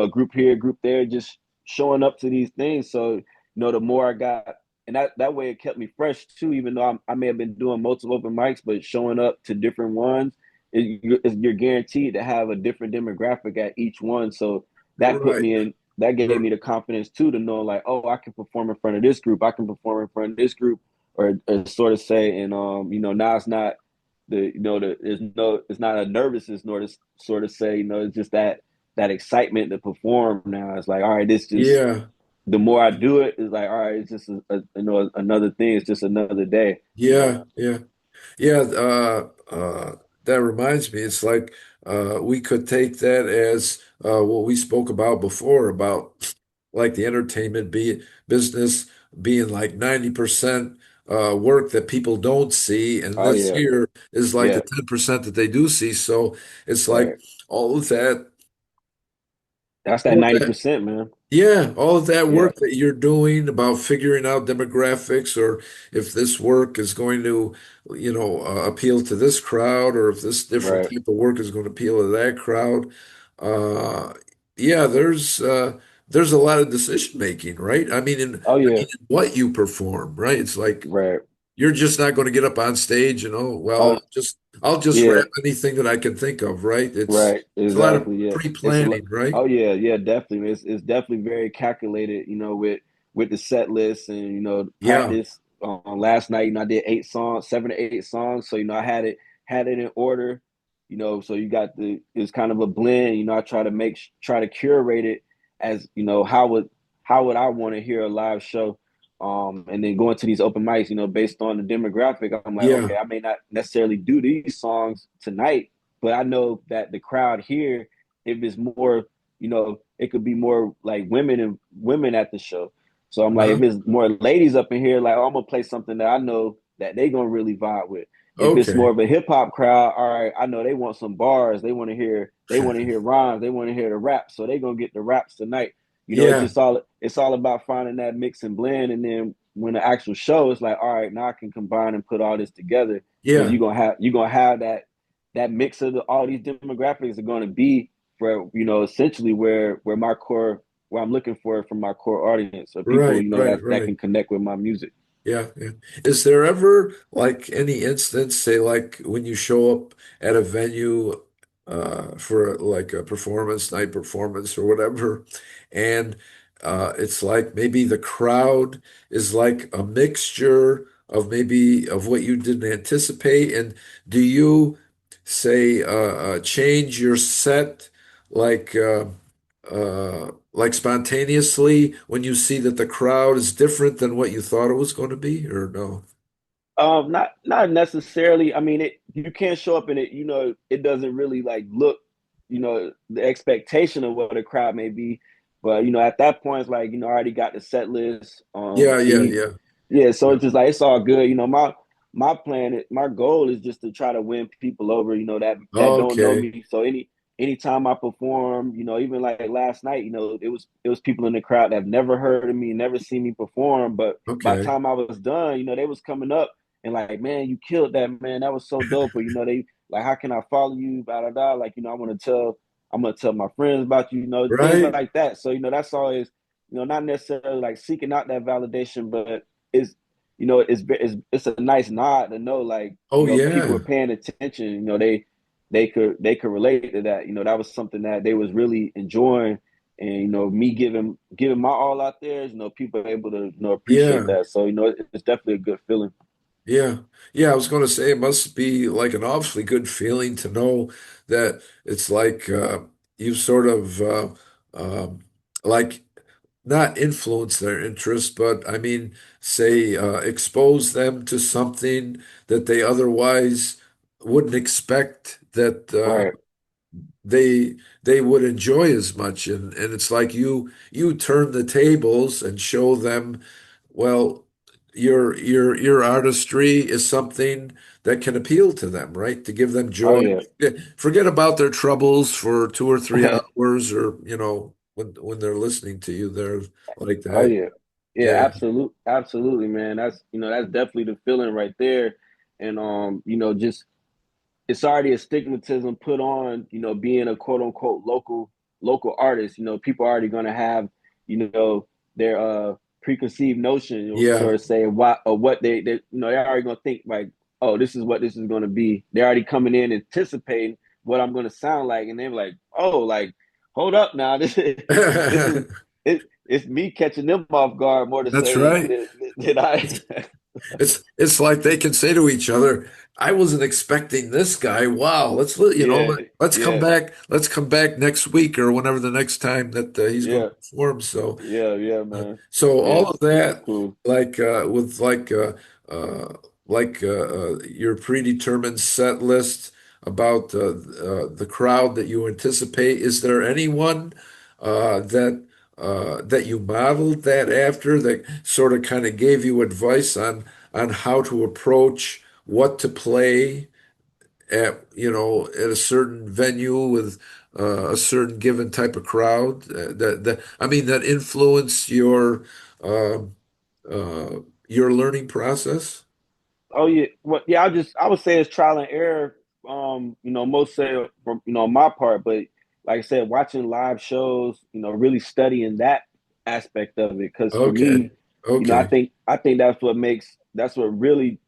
a group here, a group there, just showing up to these things. So the more I got. And that way it kept me fresh too, even though I may have been doing multiple open mics, but showing up to different ones, you're guaranteed to have a different demographic at each one. So right. that gave me the confidence too, to know like, oh, I can perform in front of this group, I can perform in front of this group, or sort of say, and now it's not it's not a nervousness, nor to sort of say, it's just that excitement to perform. Now it's like, all right, this just, Yeah, the more I do it, it's like, all right, it's just another thing. It's just another day. yeah, yeah. Yeah, that reminds me. It's like we could take that as what we spoke about before about like the business being like 90% work that people don't see, and Oh this yeah, here is like the yeah, 10% that they do see. So it's like right. all of that, That's that all of ninety that percent, man. yeah, all of that Yeah, work that you're doing about figuring out demographics, or if this work is going to, appeal to this crowd, or if this different right. type of work is going to appeal to that crowd. Uh, yeah, there's a lot of decision making, right? Oh I yeah, mean, in what you perform, right? It's like right. you're just not going to get up on stage and Oh I'll just yeah, rap anything that I can think of, right? right. It's a lot of Exactly. Yeah. pre-planning, right? Oh yeah, yeah, definitely. It's definitely very calculated. With the set list and Yeah, practice. Last night, I did 8 songs, 7 to 8 songs. So I had it in order. So you got it's kind of a blend. I try to curate it as how would I want to hear a live show. And then going to these open mics, based on the demographic, I'm like, yeah, okay, I may not necessarily do these songs tonight, but I know that the crowd here, if it's more, it could be more like women at the show. So I'm like, uh-huh. if it's more ladies up in here, like, oh, I'm gonna play something that I know that they gonna really vibe with. If it's Okay. more of a hip hop crowd, all right, I know they want some bars, they want to hear rhymes, they want to hear the rap, so they gonna get the raps tonight. Yeah, It's all about finding that mix and blend, and then when the actual show, it's like, all right, now I can combine and put all this together because yeah, you're gonna have that mix of all these demographics are going to be for essentially where my core, where I'm looking for from my core audience, so people right, right, that right. can connect with my music. Yeah, yeah. Is there ever like any instance, say like when you show up at a venue for like a performance, night performance or whatever, and it's like maybe the crowd is like a mixture of maybe of what you didn't anticipate, and do you say change your set like like spontaneously when you see that the crowd is different than what you thought it was going to be, or no? Not necessarily. I mean, you can't show up and it doesn't really like look, the expectation of what a crowd may be. But at that point, it's like, I already got the set list. Yeah, yeah, yeah, Yeah, so yeah. it's just like it's all good. My plan, my goal is just to try to win people over, that don't know Okay, me. So anytime I perform, even like last night, it was people in the crowd that have never heard of me, never seen me perform. But by the okay. time I was done, they was coming up and like, man, you killed that, man. That was so dope. Or they like, how can I follow you? Blah blah blah. Like, I'm gonna tell my friends about you, things Right? like that. So, that's always, not necessarily like seeking out that validation, but it's it's a nice nod to know, like, Oh, people were yeah. paying attention. They could relate to that. That was something that they was really enjoying, and me giving my all out there. People are able to appreciate Yeah. that. So it's definitely a good feeling. Yeah. Yeah, I was going to say it must be like an awfully good feeling to know that it's like you sort of um, like not influence their interest, but I mean, say, expose them to something that they otherwise wouldn't expect that Right. they they would enjoy as much. And it's like you turn the tables and show them, well, your artistry is something that can appeal to them, right? To give them Oh joy. yeah. Forget about their troubles for 2 or 3 hours, or when they're listening to you, they're like Oh that. yeah. Yeah, Yeah, absolutely, man. That's definitely the feeling right there. And just it's already a stigmatism put on, being a quote unquote local artist. People are already gonna have, their preconceived notion, yeah. sort of say what they they're already gonna think like, oh, this is what this is gonna be. They're already coming in anticipating what I'm gonna sound like, and they're like, oh, like, hold up now, this is it's me catching them off guard more to That's say right. than I. It's like they can say to each other, "I wasn't expecting this guy. Wow, Yeah, let's come yeah, back. Let's come back next week or whenever the next time that he's going to yeah. perform." So, Yeah, uh, man. so Yeah, all of it's that, cool. like with uh, your predetermined set list about the crowd that you anticipate. Is there anyone that you modeled that after, that sort of kind of gave you advice on how to approach what to play at at a certain venue with a certain given type of crowd that I mean that influence um your learning process? Oh yeah, well, yeah. I would say it's trial and error. Most say from my part, but like I said, watching live shows, really studying that aspect of it. Because for Okay. me, Okay. I think that's what really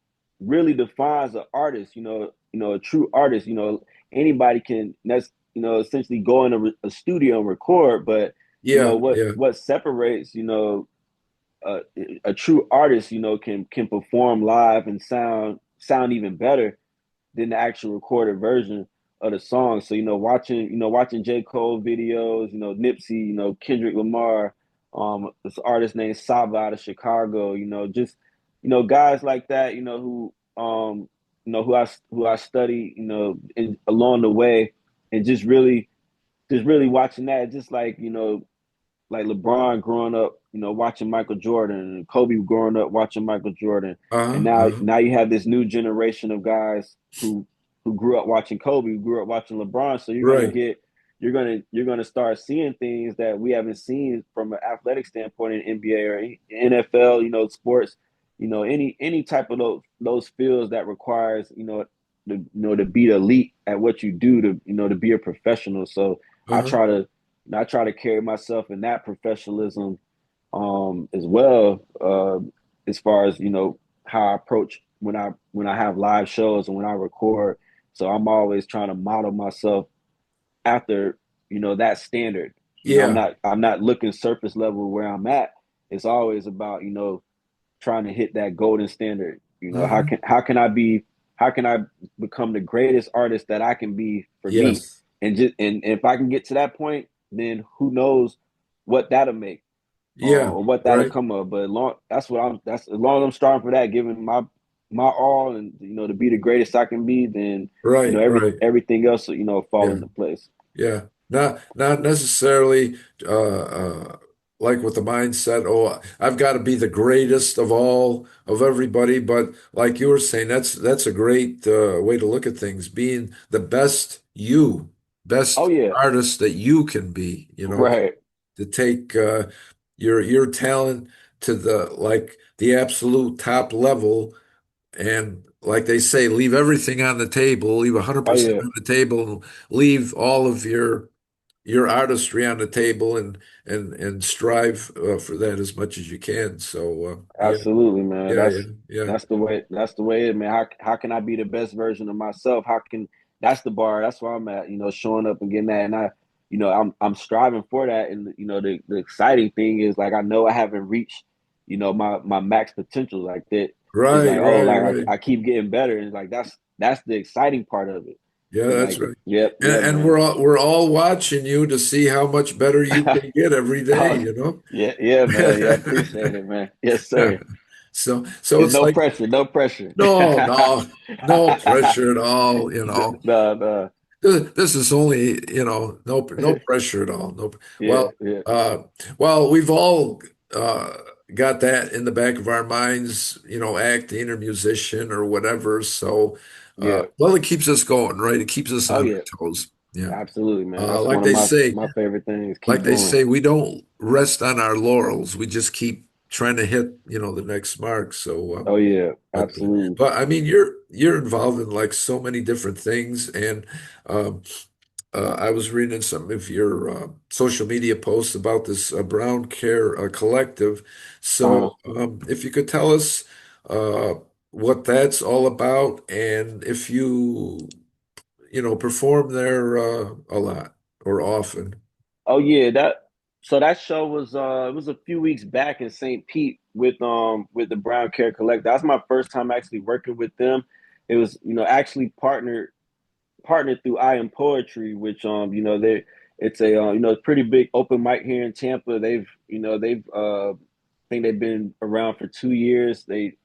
defines an artist. A true artist. Anybody can that's essentially go in a studio and record, but Yeah, what yeah. separates a, a true artist, can perform live and sound even better than the actual recorded version of the song. So watching J. Cole videos, Nipsey, Kendrick Lamar, this artist named Saba out of Chicago, just guys like that, who I study, along the way, and just really watching that, just like LeBron growing up, watching Michael Jordan, and Kobe growing up watching Michael Jordan, and Uh-huh, uh-huh. now you have this new generation of guys who grew up watching Kobe, who grew up watching LeBron. So Right. you're gonna start seeing things that we haven't seen from an athletic standpoint in NBA or NFL, sports, any type of those fields that requires to be elite at what you do, to be a professional. So I Uh-huh. try to carry myself in that professionalism as well. as far as how I approach when I have live shows and when I record. So I'm always trying to model myself after that standard. Yeah. I'm not looking surface level where I'm at. It's always about trying to hit that golden standard. Hmm. How can I become the greatest artist that I can be for me, Yes. and if I can get to that point, then who knows what that'll make, Yeah. or what that'll Right. come of. But that's as long as I'm starting for that, giving my all, and to be the greatest I can be, then Right. Right. everything else fall Yeah. into place. Yeah, not necessarily like with the mindset, oh, I've got to be the greatest of all of everybody, but like you were saying, that's a great way to look at things, being the best you, Oh best yeah. artist that you can be, Right. to take your talent to the absolute top level, and like they say, leave everything on the table, leave Oh 100% yeah. on the table, and leave all of your artistry on the table, and strive for that as much as you can. So yeah, Absolutely, man. yeah, yeah, yeah. That's the way, man. How can I be the best version of myself? How can That's the bar. That's where I'm at. Showing up and getting that, and I'm striving for that. And the exciting thing is, like, I know I haven't reached my max potential like that. It's Right, like, oh, right, like right. I keep getting better, and like that's the exciting part of it. Yeah, And that's like, right. yep, And, yeah, and man. we're all watching you to see how much better you can get every day, Oh, yeah, yeah, man. Yeah, appreciate it, man. Yes, sir. So It's it's no like, pressure, no pressure. no, no, no pressure at all. No, no. This is only, no pressure at all. No, Yeah, well, yeah, uh, well, we've all uh, got that in the back of our minds, acting or musician or whatever. So, yeah. well, it keeps us going, right? It keeps us Oh on yeah, our toes. Yeah. absolutely, man. That's Like one of they say, my favorite things. like Keep they going. say, we don't rest on our laurels. We just keep trying to hit, the next mark. So, Oh yeah, but absolutely. but I mean, you're involved in like so many different things, and um, I was reading some of your social media posts about this Brown Care Collective. Uh, So, if you could tell us uh, what that's all about, and if perform there a lot or often. oh yeah, that show was it was a few weeks back in St. Pete with the Brown Care Collect. That's my first time actually working with them. It was actually partnered through I Am Poetry, which they it's a pretty big open mic here in Tampa. They've I think they've been around for 2 years. They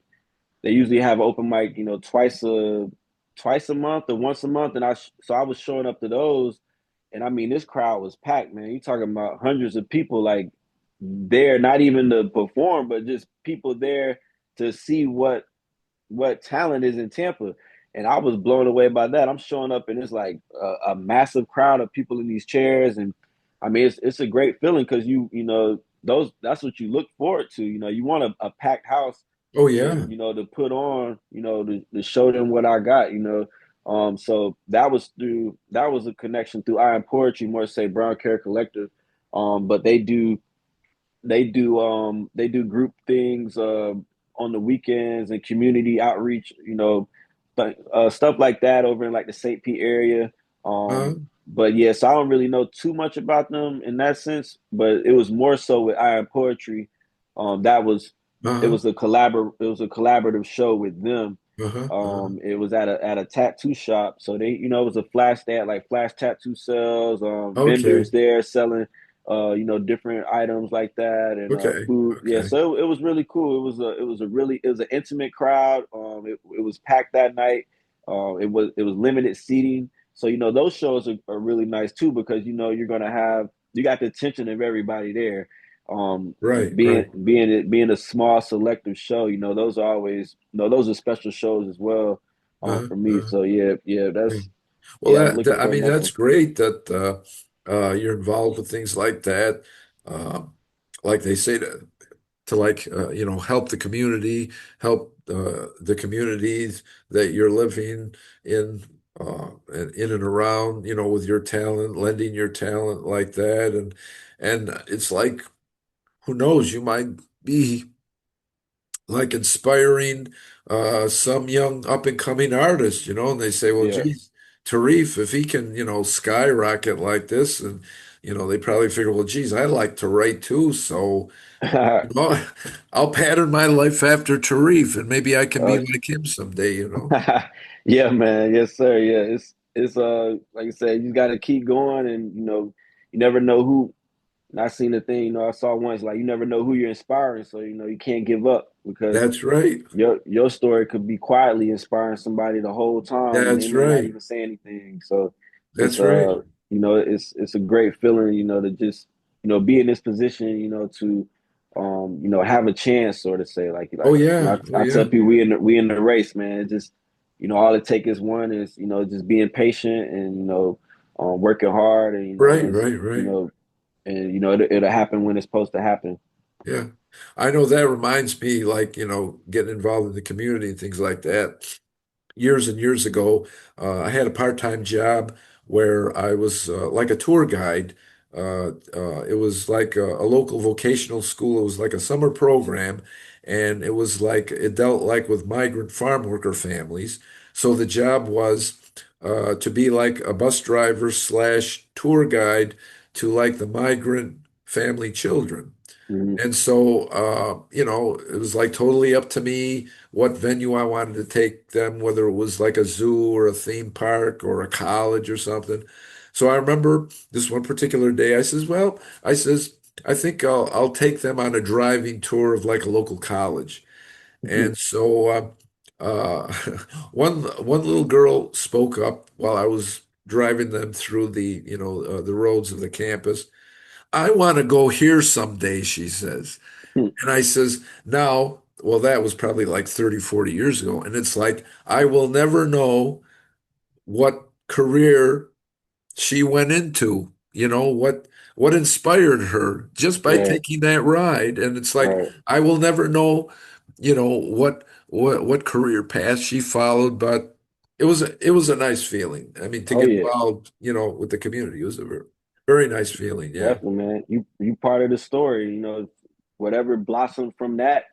usually have open mic twice a month or once a month, and so I was showing up to those, and I mean this crowd was packed, man. You talking about hundreds of people like there, not even to perform, but just people there to see what talent is in Tampa. And I was blown away by that. I'm showing up and it's like a massive crowd of people in these chairs, and I mean it's a great feeling because those that's what you look forward to. You want a packed house Oh to yeah. to put on to show them what I got. So that was a connection through Iron Poetry, more say Brown Care Collective. But they do group things on the weekends and community outreach, but stuff like that over in like the St. Pete area. Uh, But yeah, so I don't really know too much about them in that sense, but it was more so with Iron Poetry. That was uh-huh, it was a collaborative show with them. uh-huh, uh-huh. It was at a tattoo shop. So it was a flash, they had like flash tattoo sales, Okay. vendors there selling different items like that, and Okay. food. Yeah, Okay. so it was really cool. It was an intimate crowd. It was packed that night. It was limited seating. So those shows are really nice too, because you got the attention of everybody there. Right, right. Being a small selective show, those are always those are special shows as well, Uh-huh, for me. uh-huh. So yeah, Yeah. that's Well, yeah, I'm looking I for the mean, next that's one. great that you're involved with things like that. Um, like they say, to like help the communities that you're living in, and in and around, with your talent, lending your talent like that, and it's like, who knows, you might be like inspiring some young up and coming artist, and they say, well, Yeah. geez, Tareef, if he can, skyrocket like this, and they probably figure, well, geez, I like to write too, so I'll pattern my life after Tareef, and maybe I can be Oh, like him someday. yeah, man. Yes, sir. Yeah, it's like I said, you got to keep going, and you never know who. And I seen the thing, I saw once, like you never know who you're inspiring, so you can't give up because That's right. your story could be quietly inspiring somebody the whole time, and they That's may not right. even say anything. So it's That's right. it's a great feeling, to just be in this position, to have a chance, sort of say Oh like yeah. Oh I tell yeah. people we in the race, man. It just all it takes is one is just being patient and working hard and Right, it's right, right. and it'll happen when it's supposed to happen. Yeah. I know that reminds me, like, getting involved in the community and things like that. Years and years ago, I had a part-time job where I was like a tour guide. It was like a local vocational school. It was like a summer program, and it was like it dealt like with migrant farm worker families. So the job was to be like a bus driver slash tour guide to like the migrant family children. Hmm. And so, it was like totally up to me what venue I wanted to take them, whether it was like a zoo or a theme park or a college or something. So I remember this one particular day, I says, well, I think I'll take them on a driving tour of like a local college. And so one little girl spoke up while I was driving them through the roads of the campus. I want to go here someday, she says. And I says, now, well, that was probably like 30, 40 years ago. And it's like, I will never know what career she went into, what inspired her just by Yeah, taking that ride. And it's like, right. I will never know, what career path she followed, but it was a nice feeling. I mean, to Oh get yeah, involved, with the community, it was a very, very nice feeling. Yeah. definitely, man. You part of the story. Whatever blossomed from that.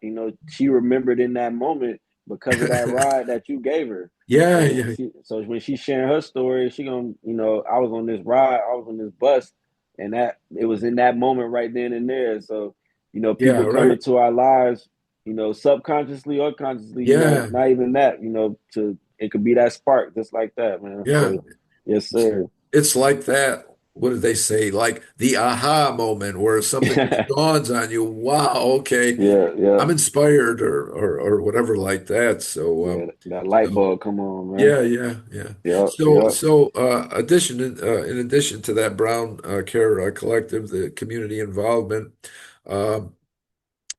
She remembered in that moment because of that ride that you gave her. Yeah, So yeah, when she's sharing her story, she gonna, I was on this ride, I was on this bus, and that it was in that moment right then and there. So, yeah, people come right. into our lives, subconsciously or consciously, Yeah, not even that, to it could be that spark just like that, man. yeah. So, yes, It's, sir. it's like that. What did they say? Like the aha moment where something just Yeah, dawns on you. Wow, okay, yeah, I'm inspired, or whatever like that. So, yeah. That light bulb, come on, man. yeah, yeah, yeah. Yep, So, yep. so in addition to that Brown Care Collective, the community involvement, um,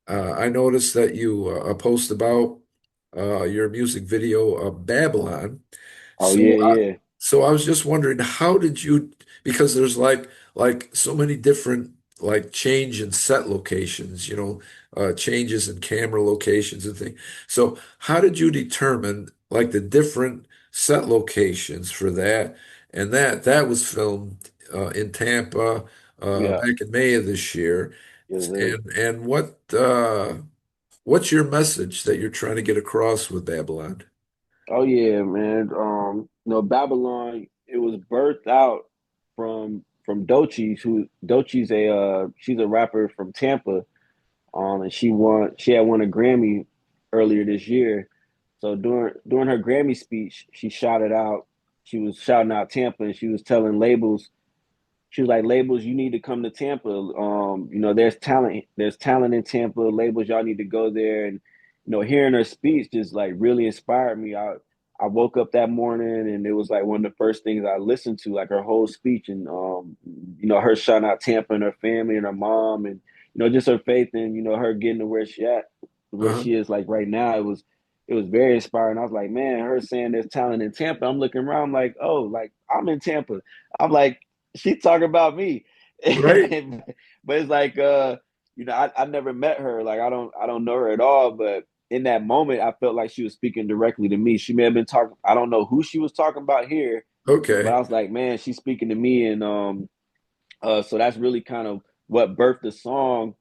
I noticed that you post about your music video of Babylon. Oh So, yeah, yeah, so I was just wondering, how did you? Because there's like so many different like change in set locations, changes in camera locations and things. So, how did you determine like the different set locations for that? And that was filmed in Tampa yeah, back in May of this year. yes, sir. And what's your message that you're trying to get across with Babylon? Oh yeah, man. Babylon. It was birthed out from Doechii, who Doechii's she's a rapper from Tampa. And she had won a Grammy earlier this year. So during her Grammy speech, she shouted out. She was shouting out Tampa, and she was telling labels. She was like, labels, you need to come to Tampa. There's talent in Tampa. Labels, y'all need to go there. And hearing her speech just like really inspired me. I woke up that morning and it was like one of the first things I listened to, like her whole speech, and her shouting out Tampa and her family and her mom, and just her faith and her getting to where Uh-huh. she is like right now. It was very inspiring. I was like, man, her saying there's talent in Tampa. I'm looking around, I'm like, oh, like I'm in Tampa. I'm like, she talking about me. Right. But it's like I never met her. Like I don't know her at all. But in that moment, I felt like she was speaking directly to me. She may have been talking, I don't know who she was talking about here, but Okay. I was like, man, she's speaking to me. And so that's really kind of what birthed the song.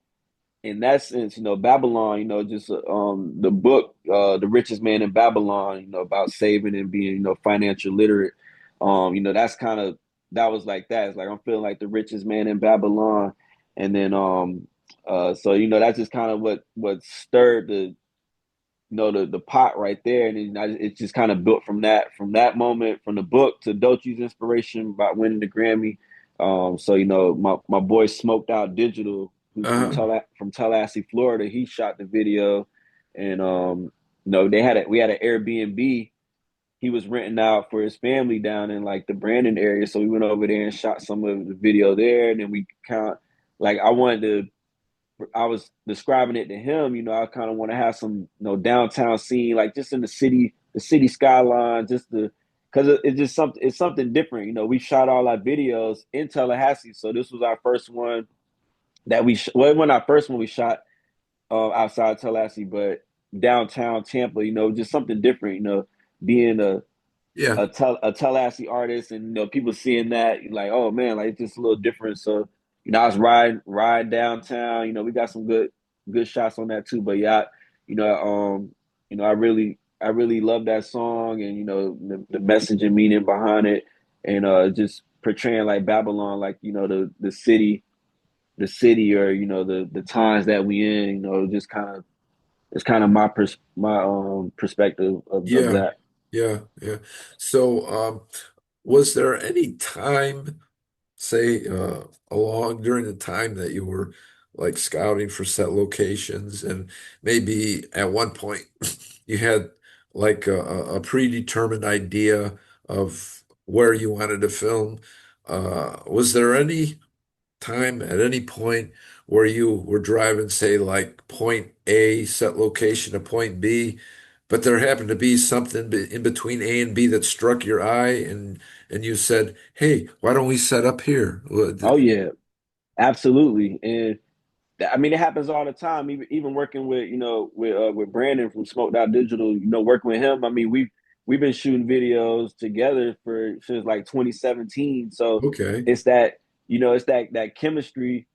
in that sense, Babylon, just the book, The Richest Man in Babylon, about saving and being, financial literate. That's kind of that was like that. It's like I'm feeling like the richest man in Babylon, and then so that's just kind of what stirred the pot right there, and it's just kind of built from that moment, from the book to Dochi's inspiration about winning the Grammy. So my boy Smoked Out Digital, who's Uh-huh. from Tallahassee, Florida, he shot the video, and we had an Airbnb he was renting out for his family down in like the Brandon area, so we went over there and shot some of the video there, and then we kind of like I was describing it to him, I kind of want to have some, downtown scene, like just in the city skyline, just because it's just it's something different. We shot all our videos in Tallahassee, so this was our first one well, it wasn't our first one we shot outside Tallahassee, but downtown Tampa, just something different, being Yeah. a Tallahassee artist, and people seeing that like, oh man, like it's just a little different. So I was riding downtown. We got some good shots on that too. But yeah, you know, I really love that song, and the message and meaning behind it, and just portraying like Babylon, like the city, or the times that we in. Just kind of it's kind of my perspective of Yeah. that. Yeah. Yeah. So, was there any time, say, along during the time that you were like scouting for set locations, and maybe at one point you had like a predetermined idea of where you wanted to film? Was there any time at any point where you were driving, say, like point A set location to point B, but there happened to be something in between A and B that struck your eye, and you said, "Hey, why don't we set up here?" Oh yeah, absolutely. And I mean, it happens all the time. Even working with with Brandon from Smoked Out Digital, working with him. I mean, we've been shooting videos together for since like 2017. So Okay, it's that it's that chemistry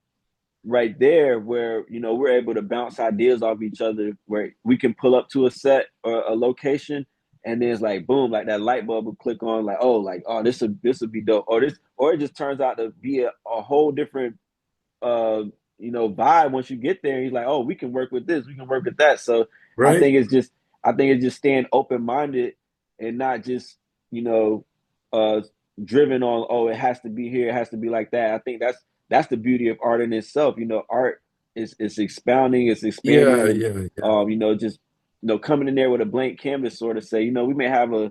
right there where we're able to bounce ideas off each other, where we can pull up to a set or a location, and then it's like boom, like that light bulb will click on, like oh, this would be dope, or it just turns out to be a whole different uh vibe once you get there. He's like, oh, we can work with this, we can work with that. So I right? think it's just I think it's just staying open minded, and not just you know uh driven on, oh, it has to be here, it has to be like that. I think that's the beauty of art in itself. Art is expounding, it's expanding, Yeah, and yeah, yeah, just coming in there with a blank canvas, sort of say, we may have a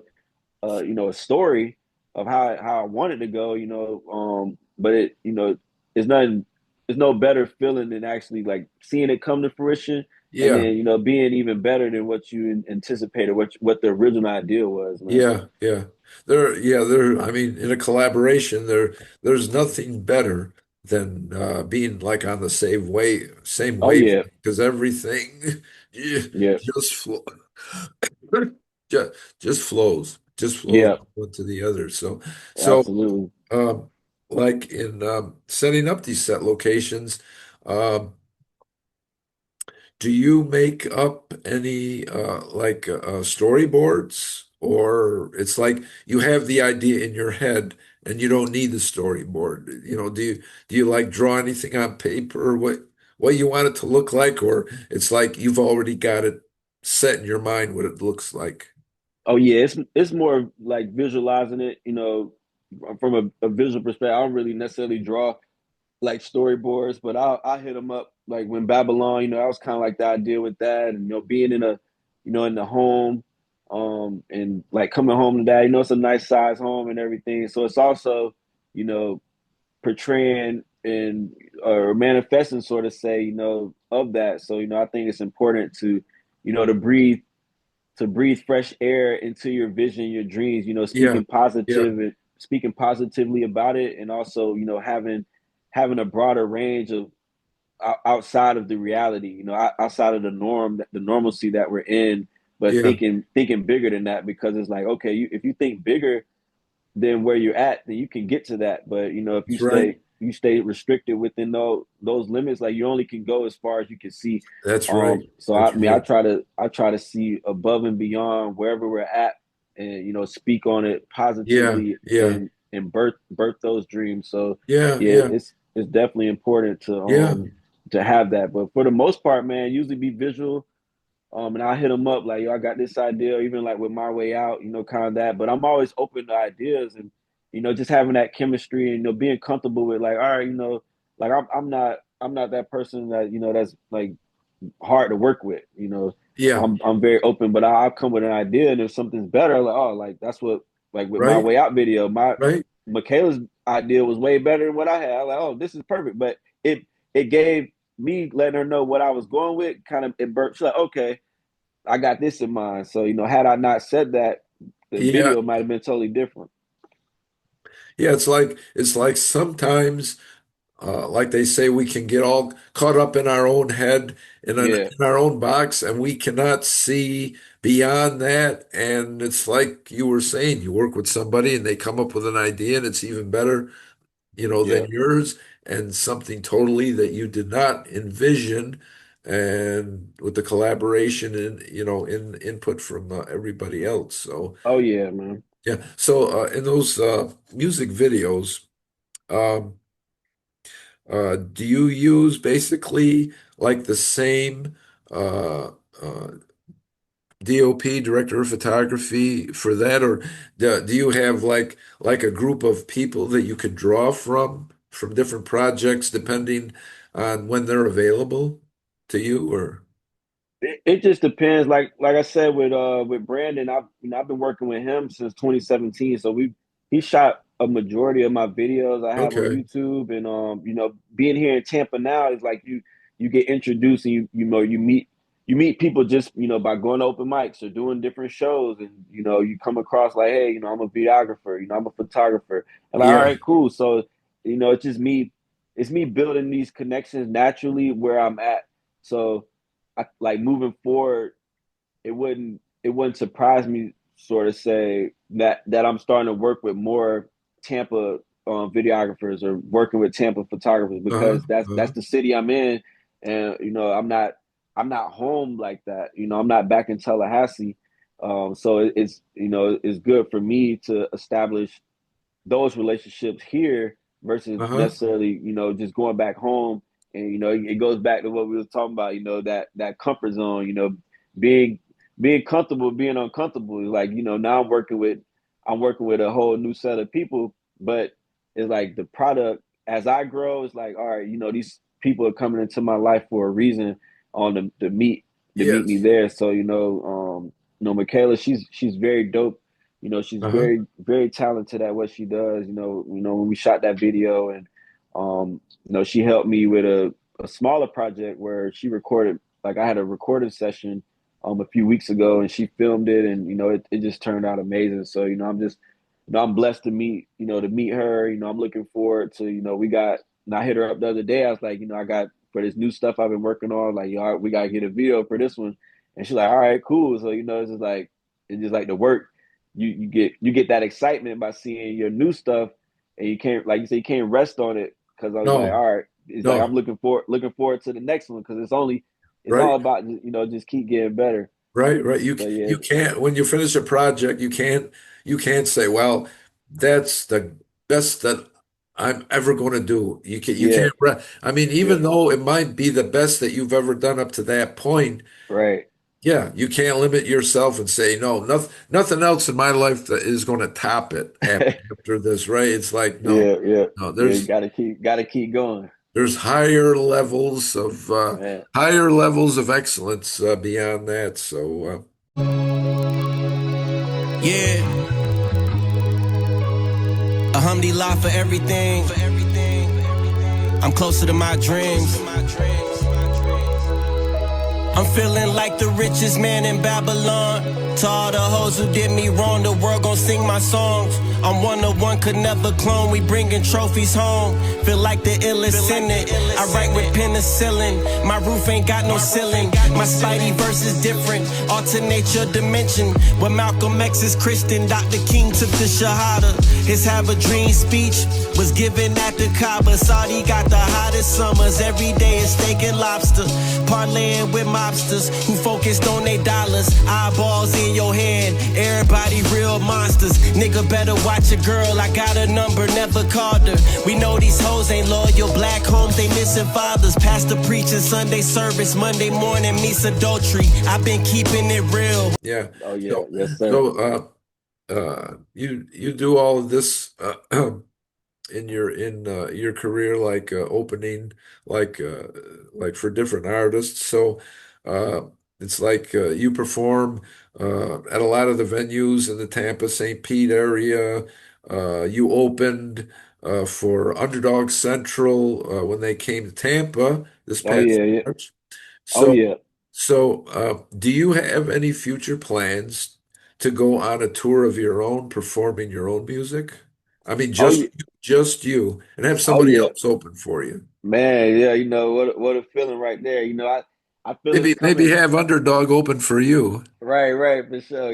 story of how I want it to go, but it's nothing, there's no better feeling than actually like seeing it come to fruition, and yeah. then being even better than what you anticipated, what the original idea was, man. Yeah, yeah. There, I mean, in a collaboration, there's nothing better than being like on the same Oh wave, yeah, because everything yeah, yeah, just flo just, just flows yeah, one to the other. So absolutely. um, like in setting up these set locations, um, do you make up any like storyboards, or it's like you have the idea in your head and you don't need the storyboard? Do you like draw anything on paper, what you want it to look like, or it's like you've already got it set in your mind what it looks like? Oh yeah, it's more like visualizing it, from a visual perspective. I don't really necessarily draw like storyboards, but I'll hit them up. Like when Babylon, I was kind of like the idea with that, and being in the home, and like coming home to that, it's a nice size home and everything. So it's also, you know, portraying and or manifesting, sort of say, of that. So I think it's important to, to breathe fresh air into your vision, your dreams. Yeah, yeah, Speaking positively about it, and also having a broader range of outside of the reality, outside of the norm, the normalcy that we're in, but yeah. thinking bigger than that, because it's like, okay, if you think bigger than where you're at, then you can get to that. But if you That's right. you stay restricted within those limits. Like you only can go as far as you can see. That's right. So I That's mean, right. I try to see above and beyond wherever we're at, and speak on it Yeah, positively yeah, and birth those dreams. So yeah, yeah, yeah, it's definitely important yeah. to have that. But for the most part, man, usually be visual. And I hit them up like, yo, I got this idea, even like with My Way Out, kind of that. But I'm always open to ideas and, just having that chemistry and, being comfortable with like, all right, like I'm not that person that, that's like hard to work with, Yeah, I'm very open, but I'll come with an idea and if something's better, like, oh, like that's what, like with My right, Way Out video, right. Michaela's idea was way better than what I had. I was like, oh, this is perfect. But it gave me letting her know what I was going with, kind of it burnt. She's like, okay, I got this in mind. So, had I not said that, the Yeah, video might have been totally different. yeah. It's like sometimes, like they say, we can get all caught up in our own head, Yeah. in our own box, and we cannot see beyond that. And it's like you were saying, you work with somebody and they come up with an idea and it's even better, than Yeah. yours, and something totally that you did not envision. And with the collaboration and, in input from everybody else. So, Oh yeah, man. yeah. So, in those music videos, um, do you use basically like the same uh, uh, DOP, director of photography, for that, or do you have like a group of people that you could draw from different projects depending on when they're available to you, or It just depends. Like I said with Brandon, I've been working with him since 2017. So he shot a majority of my videos I have on okay, YouTube, and being here in Tampa now is like you get introduced and you meet people just by going to open mics or doing different shows, and you come across like, hey, I'm a videographer, I'm a photographer, and like, all yeah, right, cool. So it's just it's me building these connections naturally where I'm at. So like moving forward, it wouldn't surprise me sort of say that I'm starting to work with more Tampa videographers or working with Tampa photographers uh-huh, because that's uh-huh, the city I'm in, and I'm not home like that. I'm not back in Tallahassee, so it's good for me to establish those relationships here versus uh-huh, necessarily just going back home. And it goes back to what we were talking about, that comfort zone, being being comfortable being uncomfortable is like, now I'm working with a whole new set of people, but it's like the product as I grow, it's like, all right, these people are coming into my life for a reason on to meet me yes, there. So Michaela, she's very dope. She's uh-huh, very, very talented at what she does. When we shot that video, and she helped me with a smaller project where she recorded. Like I had a recording session a few weeks ago, and she filmed it, and it just turned out amazing. So I'm just I'm blessed to meet her. I'm looking forward to we got. And I hit her up the other day. I was like, I got for this new stuff I've been working on. Like, we gotta get a video for this one. And she's like, all right, cool. So it's just like the work. You get that excitement by seeing your new stuff, and you can't, like you say, you can't rest on it because I was like, no, all right, it's like I'm no, looking forward to the next one because it's right. all about just keep getting better. Right, right. You So yeah, you can't when you finish a project, you can't say, well, that's the best that I'm ever going to do. You yeah, can't I mean, yeah, even though it might be the best that you've ever done up to that point, right, yeah, you can't limit yourself and say, no, nothing else in my life that is going to top it after this, right? It's like, no, yeah, yeah, no, yeah. You gotta keep going, there's man. higher levels of excellence beyond that. So Yeah, alhamdulillah for everything. I'm closer to my dreams. I'm feeling like the richest man in Babylon. To all the hoes who did me wrong, the world gon' sing my songs. I'm 101, could never clone. We bringing trophies home. Feel like the illest in it. I write with penicillin. My roof ain't got no ceiling. My Spidey verse is different. Alternate your dimension. When Malcolm X is Christian, Dr. King took the Shahada. His Have a Dream speech was given at the Kaaba. Saudi got the hottest summers. Every day is steak and lobster. Parlaying with mobsters who focused on their dollars. Eyeballs in your hand. Everybody real monsters. Nigga better watch a girl. I got a number, never called her. We know these hoes ain't loyal. Black homes, they missing fathers. Pastor preaching Sunday service. Monday morning meets adultery. I've been keeping it real. Yeah. Oh yeah, So, yes sir. you do all of this in your career, like opening, like like for different artists. So uh, it's like you perform at a lot of the venues in the Tampa, St. Pete area. You opened for Underdog Central when they came to Tampa this Oh past yeah, yeah. March. Oh So, yeah. do you have any future plans to go on a tour of your own, performing your own music? I mean, Oh yeah. just you, and have Oh somebody yeah. else open for you. Man, yeah, what a feeling right there. I feel it's Maybe coming. have Underdog open for you. Right, right, for sure.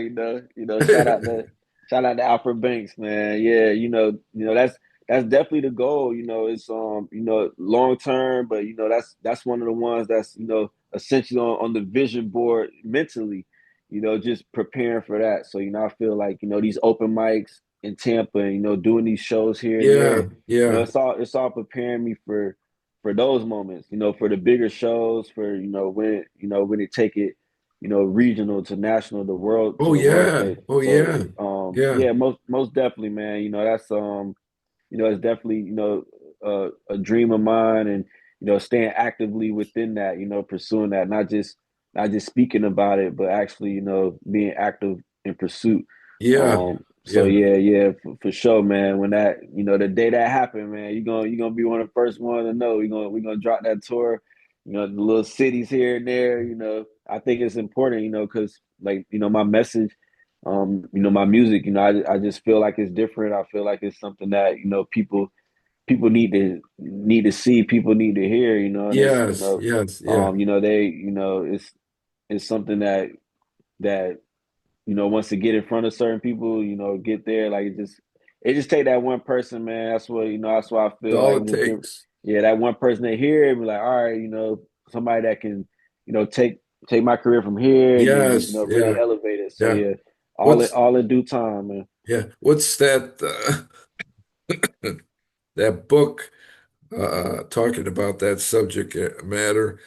Shout out to Alfred Banks, man. Yeah, that's definitely the goal. It's long term, but that's one of the ones that's essentially on the vision board mentally. Just preparing for that. So I feel like these open mics in Tampa, and doing these shows here and there. Yeah, yeah. It's all preparing me for those moments. For the bigger shows, for when it take it regional to national, the world to Oh the world yeah. stage. Oh So, yeah. Yeah. yeah, most definitely, man. That's it's definitely a dream of mine, and staying actively within that, pursuing that, not just speaking about it, but actually, being active in pursuit. Yeah. So Yeah. yeah, yeah, for sure, man. When that, the day that happened, man, you're gonna be one of the first ones to know. We're gonna drop that tour, the little cities here and there. I think it's important, because like, my message, my music, I just feel like it's different. I feel like it's something that, people need to see, people need to hear, and it's, Yes. Yes. Yeah. they, it's something that once to get in front of certain people, get there, like it just take that one person, man. That's what I That's feel all like it just takes. yeah, that one person they hear and be like, all right, somebody that can, take my career from here and then, Yes. really Yeah. elevate it. So Yeah. yeah, all in What's all in due time, man. yeah? What's that that book talking about that subject matter?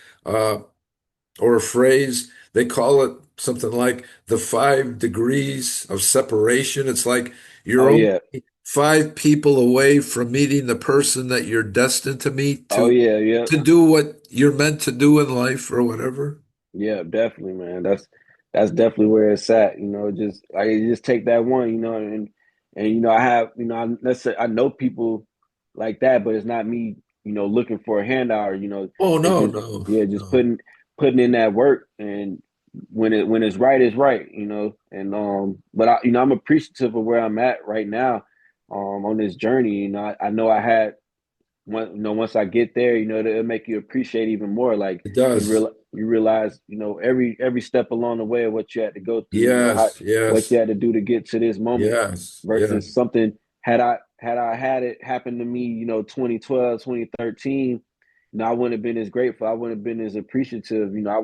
Or a phrase. They call it something like the 5 degrees of separation. It's like you're Oh only yeah. 5 people away from meeting the person that you're destined to meet Oh yeah, yeah. to do what you're meant to do in life or whatever. Yeah, definitely, man. That's definitely where it's at. Just like you just take that one, and I have, let's say I know people like that, but it's not me, looking for a handout. Oh It's no, just no, yeah, just no. putting in that work, and when it's right, it's right. And but I'm appreciative of where I'm at right now, on this journey. I know I had once I get there, it'll make you appreciate even more. Like It does. you realize, every step along the way of what you had to go through, how Yes, what you yes, had to do to get to this moment yes, yeah, versus something had I had it happen to me, 2012, 2013, I wouldn't have been as grateful. I wouldn't have been as appreciative. I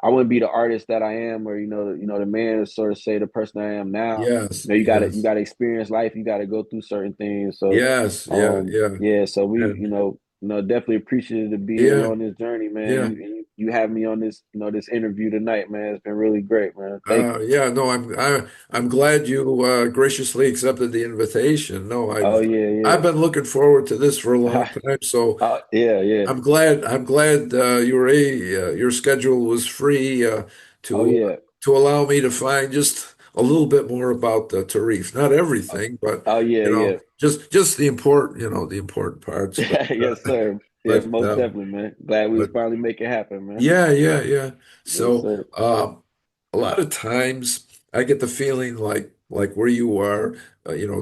wouldn't be the artist that I am, or the man sort of say the person I am now. yes, You yes, gotta experience life. You gotta go through certain things. So yes, yeah, yeah, yeah, so we, and definitely appreciative to be in yeah, on this journey, man. yeah. You have me on this, this interview tonight, man. It's been really great, man. Thank you. Yeah, no, I'm glad you graciously accepted the invitation. No, Oh yeah, I've yeah. been looking forward to this for a long time, so Yeah, yeah. I'm glad your schedule was free Oh to yeah. to allow me to find just a little bit more about Tareef. Not Oh, everything, but oh, yeah, yeah. just the important parts. Yes, sir. Yeah, But most definitely, man. Glad we but finally make it happen, man. yeah, yeah, yeah. Yes, So sir. a lot of times I get the feeling like like where you are,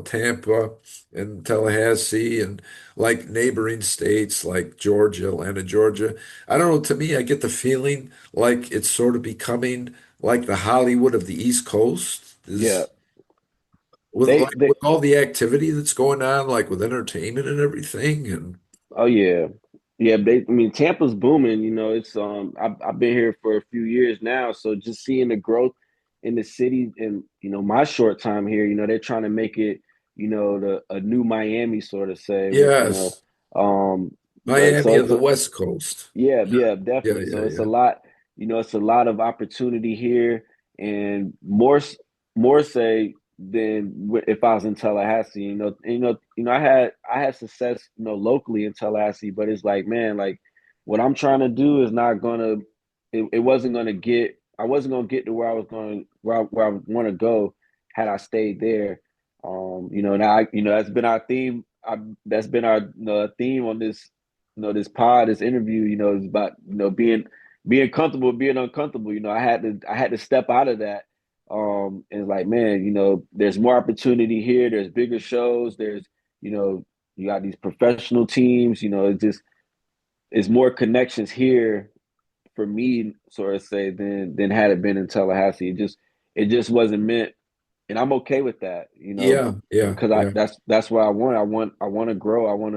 Tampa and Tallahassee and like neighboring states like Georgia, Atlanta, Georgia. I don't know, to me, I get the feeling like it's sort of becoming like the Hollywood of the East Coast Yeah, is with they with all the activity that's going on, like with entertainment and everything. And oh yeah, yeah. I mean, Tampa's booming. It's I've been here for a few years now, so just seeing the growth in the city, and my short time here, they're trying to make it, the a new Miami, sort of say, with yes, but Miami so of it's the a West Coast. yeah, yeah, Yeah, definitely. yeah, So it's a yeah. lot, it's a lot of opportunity here, and more say than if I was in Tallahassee. I had success, locally in Tallahassee, but it's like, man, like what I'm trying to do is not gonna, it wasn't gonna get, I wasn't gonna get to where I was going, where I want to go had I stayed there. Now that's been our theme. That's been our theme on this this pod, this interview, is about, being comfortable, being uncomfortable. I had to step out of that. And like, man, there's more opportunity here. There's bigger shows. You know, you got these professional teams. It's more connections here for me, sort of say, than had it been in Tallahassee. It just wasn't meant, and I'm okay with that, Yeah, yeah, because yeah. that's what I want. I want to grow. I want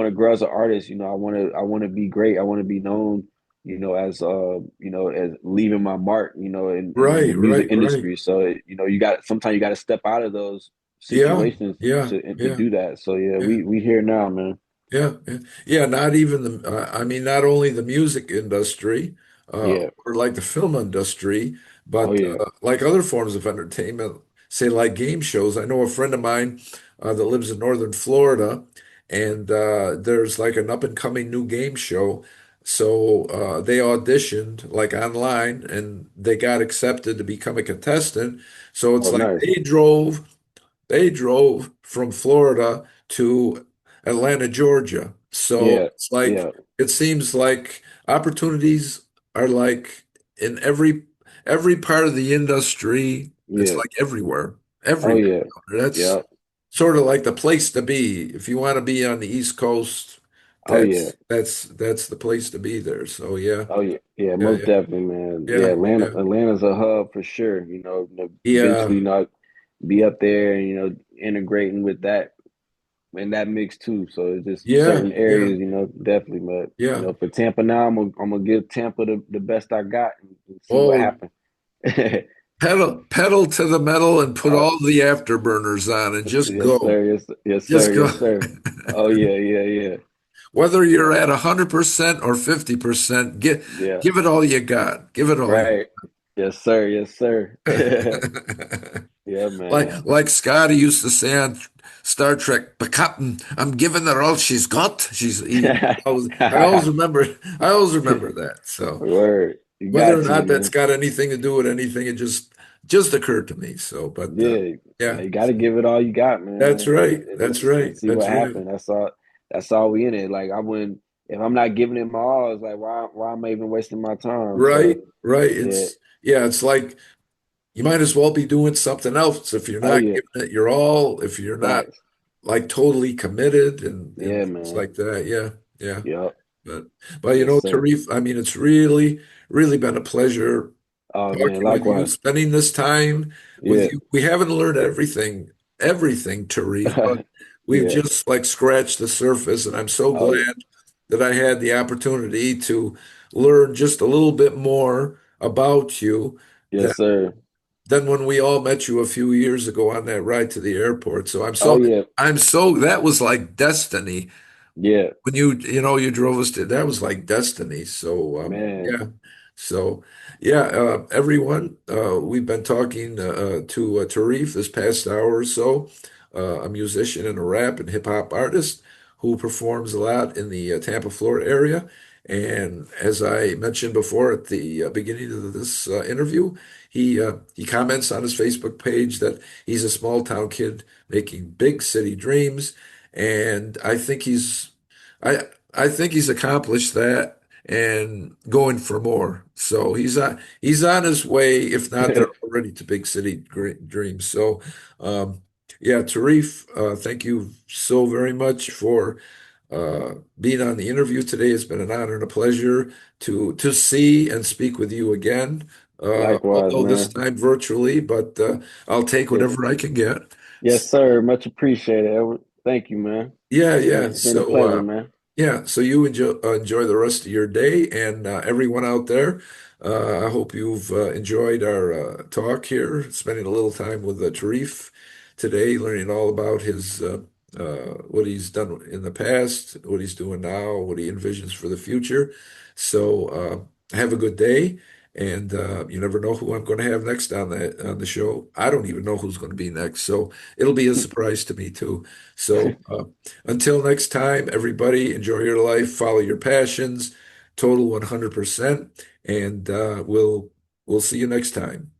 to grow as an artist. I want to be great. I want to be known. As leaving my mark. In the Right, music right, right. industry. So sometimes you got to step out of those Yeah, situations yeah, to yeah, do that. So yeah, yeah. we here now, man. Yeah, yeah, yeah. Not even I mean, not only the music industry, Yeah. or like the film industry, Oh but yeah. like other forms of entertainment, say like game shows. I know a friend of mine that lives in northern Florida, and there's like an up and coming new game show. So they auditioned like online, and they got accepted to become a contestant. So it's Oh like nice. they drove from Florida to Atlanta, Georgia. So Yeah. it's like Yeah. it seems like opportunities are like in every part of the industry. It's Yeah. like everywhere, Oh everywhere. yeah. That's Yeah. sort of like the place to be. If you want to be on the East Coast, Oh yeah. that's the place to be there. So yeah, Oh yeah, yeah, yeah, most yeah, definitely, man. Yeah, yeah, yeah, Atlanta's a hub for sure. Eventually, yeah, be up there and integrating with that in that mix too. So it's just yeah, certain yeah, areas, definitely. But yeah. for Tampa now, I'm gonna give Tampa the best I got, and see what Oh, happens. pedal to the metal and put uh, all the afterburners on and just yes, go. sir. Yes, yes, sir. Just go. Yes, sir. Oh yeah, yeah, yeah, Whether yeah, you're at 100% or 50%, yeah. give it all you got. Give it all you Right. Yes, sir. Yes, sir. got. Yeah, man. Like Scotty used to say on Star Trek, but Captain, I'm giving her all she's got. I always remember that. So Word. You whether got or to, not that's man. got anything to do with anything, it just occurred to me. So, but Yeah. yeah, Now you got to so give it all you got, that's man, right. and That's and right. see That's what right. happens. That's all we in it. Like, I wouldn't, if I'm not giving it my all, it's like, why am I even wasting my time? Right, So right. yeah. It's like you might as well be doing something else if you're Oh not yeah. giving it your all, if you're not Facts. like totally committed and Yeah, things man. like that. Yeah, yeah. Yep. But Yes, sir. Tareef, I mean, it's really been a pleasure Oh man, talking with you, likewise. spending this time with Yeah. you. We haven't learned everything, Tareef, but we've Yeah. just like scratched the surface, and I'm so Oh yeah. glad that I had the opportunity to learn just a little bit more about you than Yes, sir. when we all met you a few years ago on that ride to the airport. So Oh yeah. that was like destiny Yeah. when you drove us to that was like destiny. So Man. yeah. So yeah, everyone, we've been talking to Tareef this past hour or so, a musician and a rap and hip hop artist who performs a lot in the Tampa, Florida area. And as I mentioned before at the beginning of this interview, he comments on his Facebook page that he's a small town kid making big city dreams, and I think he's accomplished that, and going for more. So he's on his way, if not there already, to big city dreams. So yeah, Tareef, thank you so very much for being on the interview today. It's been an honor and a pleasure to see and speak with you again. Likewise, Although this man. time virtually, but I'll take Yeah. whatever I can get. Yes, sir. Much appreciated, Edward. Thank you, man. Yeah, It's been yeah. it's been a pleasure, man. Yeah. So you enjoy the rest of your day, and everyone out there. I hope you've enjoyed our talk here, spending a little time with Tareef today, learning all about his what he's done in the past, what he's doing now, what he envisions for the future. So have a good day, and you never know who I'm going to have next on the show. I don't even know who's going to be next, so it'll be a surprise to me too. So. Until next time, everybody, enjoy your life, follow your passions, total 100%, and we'll see you next time.